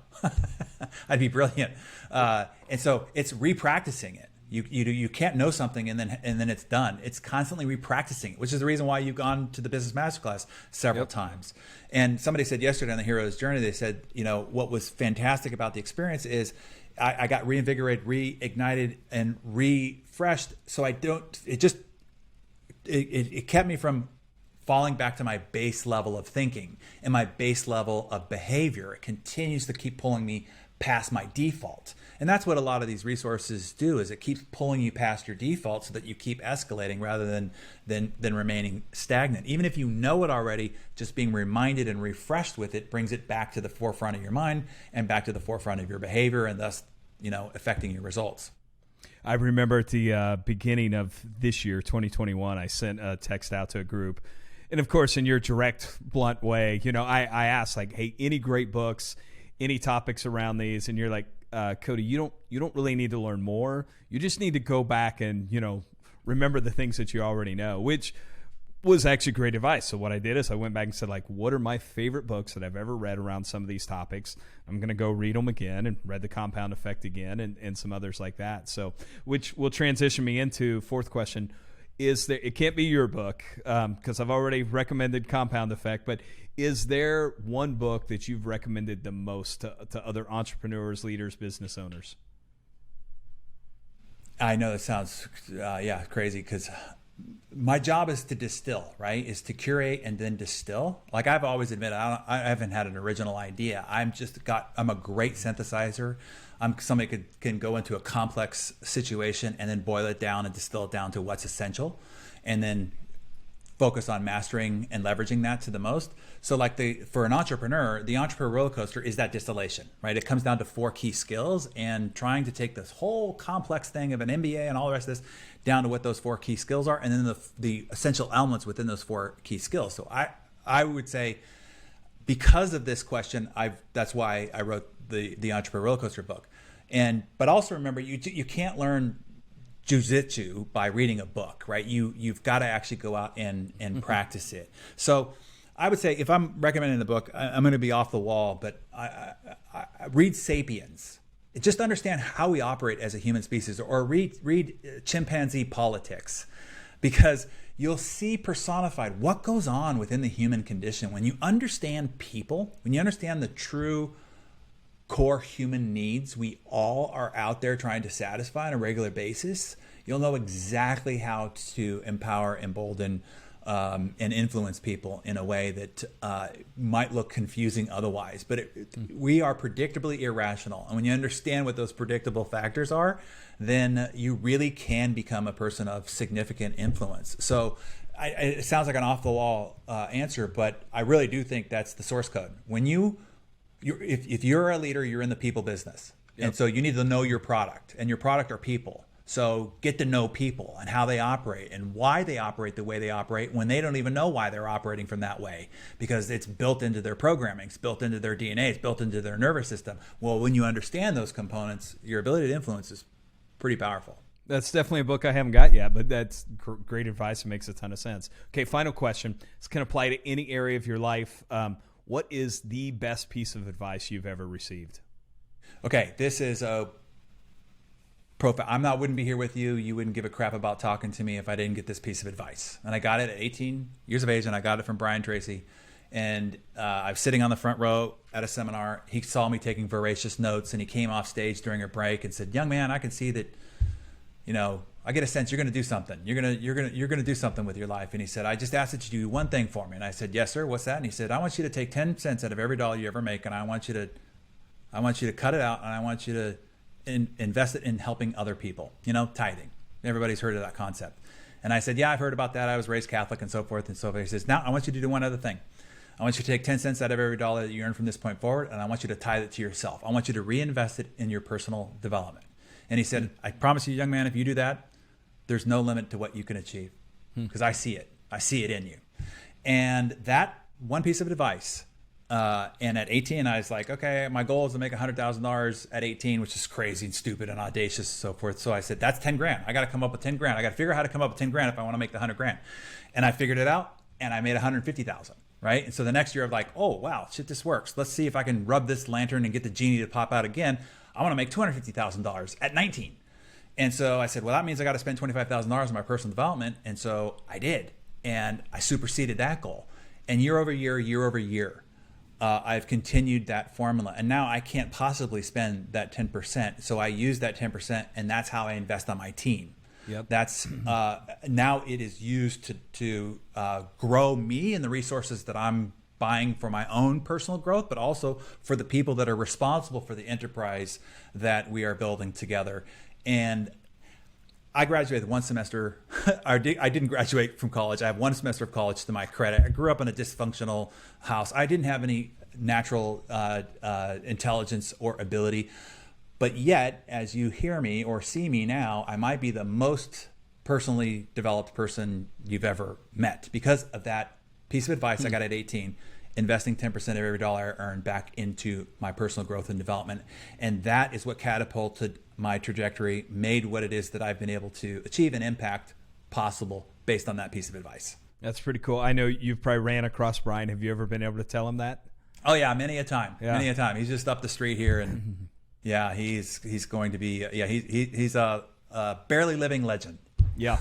I'd be brilliant. And so it's repracticing it. You can't know something and then it's done. It's constantly repracticing it, which is the reason why you've gone to the business masterclass several times. And somebody said yesterday on the hero's journey, they said, what was fantastic about the experience is I got reinvigorated, reignited, and refreshed. So it kept me from falling back to my base level of thinking and my base level of behavior. It continues to keep pulling me past my default. And that's what a lot of these resources do, is it keeps pulling you past your default so that you keep escalating rather than remaining stagnant. Even if you know it already, just being reminded and refreshed with it brings it back to the forefront of your mind and back to the forefront of your behavior, and thus, affecting your results. I remember at the beginning of this year, 2021, I sent a text out to a group. And of course, in your direct, blunt way, I asked, like, hey, any great books, any topics around these? And you're like, Cody, you don't really need to learn more. You just need to go back and, remember the things that you already know, which was actually great advice. So what I did is I went back and said, like, what are my favorite books that I've ever read around some of these topics? I'm going to go read them again, and read The Compound Effect again, and some others like that. So, which will transition me into fourth question. It can't be your book, because I've already recommended Compound Effect, but is there one book that you've recommended the most to other entrepreneurs, leaders, business owners? I know that sounds, crazy, because my job is to distill, right? Is to curate and then distill. Like I've always admitted, I haven't had an original idea. I'm a great synthesizer. I'm somebody can go into a complex situation and then boil it down and distill it down to what's essential, and then focus on mastering and leveraging that to the most. So for an entrepreneur, the entrepreneur roller coaster is that distillation, right? It comes down to 4 key skills, and trying to take this whole complex thing of an MBA and all the rest of this down to what those 4 key skills are, and then the essential elements within those 4 key skills. So I would say, because of this question, that's why I wrote the Entrepreneur Roller Coaster book. But also remember, you can't learn jujitsu by reading a book, right? You've got to actually go out and practice it. So I would say, if I'm recommending the book, I'm going to be off the wall, but I read Sapiens. Just understand how we operate as a human species, or read Chimpanzee Politics, because you'll see personified what goes on within the human condition when you understand people, when you understand the true core human needs we all are out there trying to satisfy on a regular basis, you'll know exactly how to empower, embolden, and influence people in a way that might look confusing otherwise. But we are predictably irrational. And when you understand what those predictable factors are, then you really can become a person of significant influence. So it sounds like an off-the-wall answer, but I really do think that's the source code. When if you're a leader, you're in the people business. Yep. And so you need to know your product, and your product are people. So get to know people and how they operate and why they operate the way they operate when they don't even know why they're operating from that way, because it's built into their programming, it's built into their DNA, it's built into their nervous system. Well, when you understand those components, your ability to influence is pretty powerful. That's definitely a book I haven't got yet, but that's great advice and makes a ton of sense. Okay, final question. This can apply to any area of your life. What is the best piece of advice you've ever received? Okay, this is a wouldn't be here with you. You wouldn't give a crap about talking to me if I didn't get this piece of advice. And I got it at 18 years of age, and I got it from Brian Tracy. And I was sitting on the front row at a seminar. He saw me taking voracious notes, and he came off stage during a break and said, "Young man, I can see that, I get a sense you're going to do something. You're going to do something with your life." And he said, "I just asked that you do one thing for me." And I said, "Yes, sir. What's that?" And he said, "I want you to take 10 cents out of every dollar you ever make, and I want you to cut it out, and I want you to invest it in helping other people, tithing." Everybody's heard of that concept. And I said, "Yeah, I've heard about that. I was raised Catholic," and so forth and so forth. He says, "Now I want you to do one other thing. I want you to take 10 cents out of every dollar that you earn from this point forward, and I want you to tithe it to yourself. I want you to reinvest it in your personal development." And he said, "I promise you, young man, if you do that, there's no limit to what you can achieve, because I see it. I see it in you." And that one piece of advice, and at 18, I was like, okay, my goal is to make $100,000 at 18, which is crazy and stupid and audacious and so forth. So I said, that's 10 grand. I got to come up with 10 grand. I got to figure out how to come up with 10 grand if I want to make the 100 grand. And I figured it out, and I made 150,000. Right. And so the next year I'm like, oh, wow, shit, this works. Let's see if I can rub this lantern and get the genie to pop out again. I want to make $250,000 at 19. And so I said, well, that means I got to spend $25,000 on my personal development. And so I did. And I superseded that goal. And year over year, I've continued that formula. And now I can't possibly spend that 10%. So I use that 10%, and that's how I invest on my team. Yep. That's now it is used to grow me and the resources that I'm buying for my own personal growth, but also for the people that are responsible for the enterprise that we are building together. And I graduated one semester. I didn't graduate from college. I have one semester of college to my credit. I grew up in a dysfunctional house. I didn't have any natural intelligence or ability. But yet, as you hear me or see me now, I might be the most personally developed person you've ever met because of that piece of advice I got at 18, investing 10% of every dollar I earn back into my personal growth and development. And that is what catapulted my trajectory, made what it is that I've been able to achieve and impact possible based on that piece of advice. That's pretty cool. I know you've probably ran across Brian. Have you ever been able to tell him that? Oh, yeah, many a time. Yeah. Many a time. He's just up the street here, and yeah, he's going to be, he's a barely living legend. Yeah.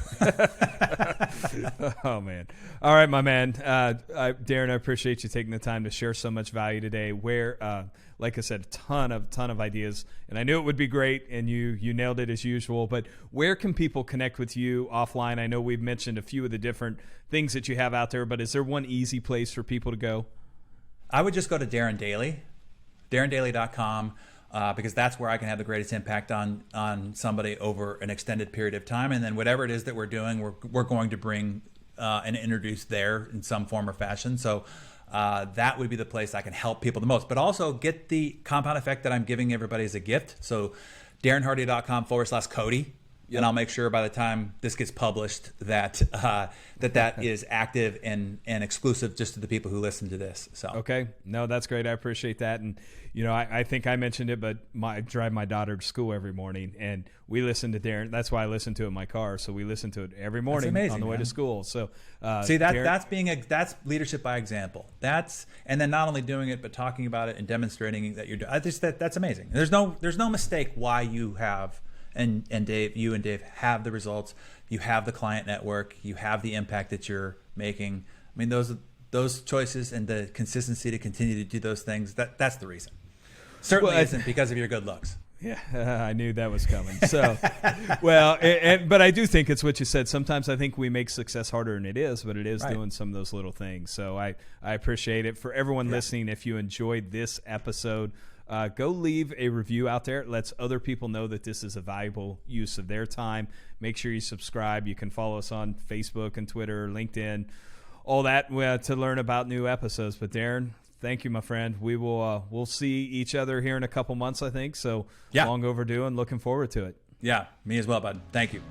Oh, man. All right, my man. Darren, I appreciate you taking the time to share so much value today. Where, like I said, a ton of ideas, and I knew it would be great, and you nailed it as usual. But where can people connect with you offline? I know we've mentioned a few of the different things that you have out there, but is there one easy place for people to go? I would just go to Darren Daily, darrendaily.com. Because that's where I can have the greatest impact on somebody over an extended period of time. And then whatever it is that we're doing, we're going to bring and introduce there in some form or fashion. So that would be the place I can help people the most. But also get the compound effect that I'm giving everybody as a gift. So darrenhardy.com/Cody. Yep. And I'll make sure by the time this gets published that that is active and exclusive just to the people who listen to this. So okay, no, that's great. I appreciate that. And I think I mentioned it, but I drive my daughter to school every morning, and we listen to Darren. That's why I listen to it in my car. So we listen to it every morning on the way to school. So see, that's leadership by example. And then not only doing it but talking about it and demonstrating that you're doing. That's amazing. There's no mistake why you have. And Dave, you and Dave have the results. You have the client network. You have the impact that you're making. I mean, those choices and the consistency to continue to do those things. That's the reason. Certainly isn't because of your good looks. Yeah, I knew that was coming. So, well, but I do think it's what you said. Sometimes I think we make success harder than it is, but it is doing some of those little things. So I appreciate it. For everyone listening, if you enjoyed this episode, go leave a review out there. It lets other people know that this is a valuable use of their time. Make sure you subscribe. You can follow us on Facebook and Twitter, LinkedIn, all that to learn about new episodes. But Darren, thank you, my friend. We will we'll see each other here in a couple months, I think. So long overdue and looking forward to it. Yeah, me as well, bud. Thank you.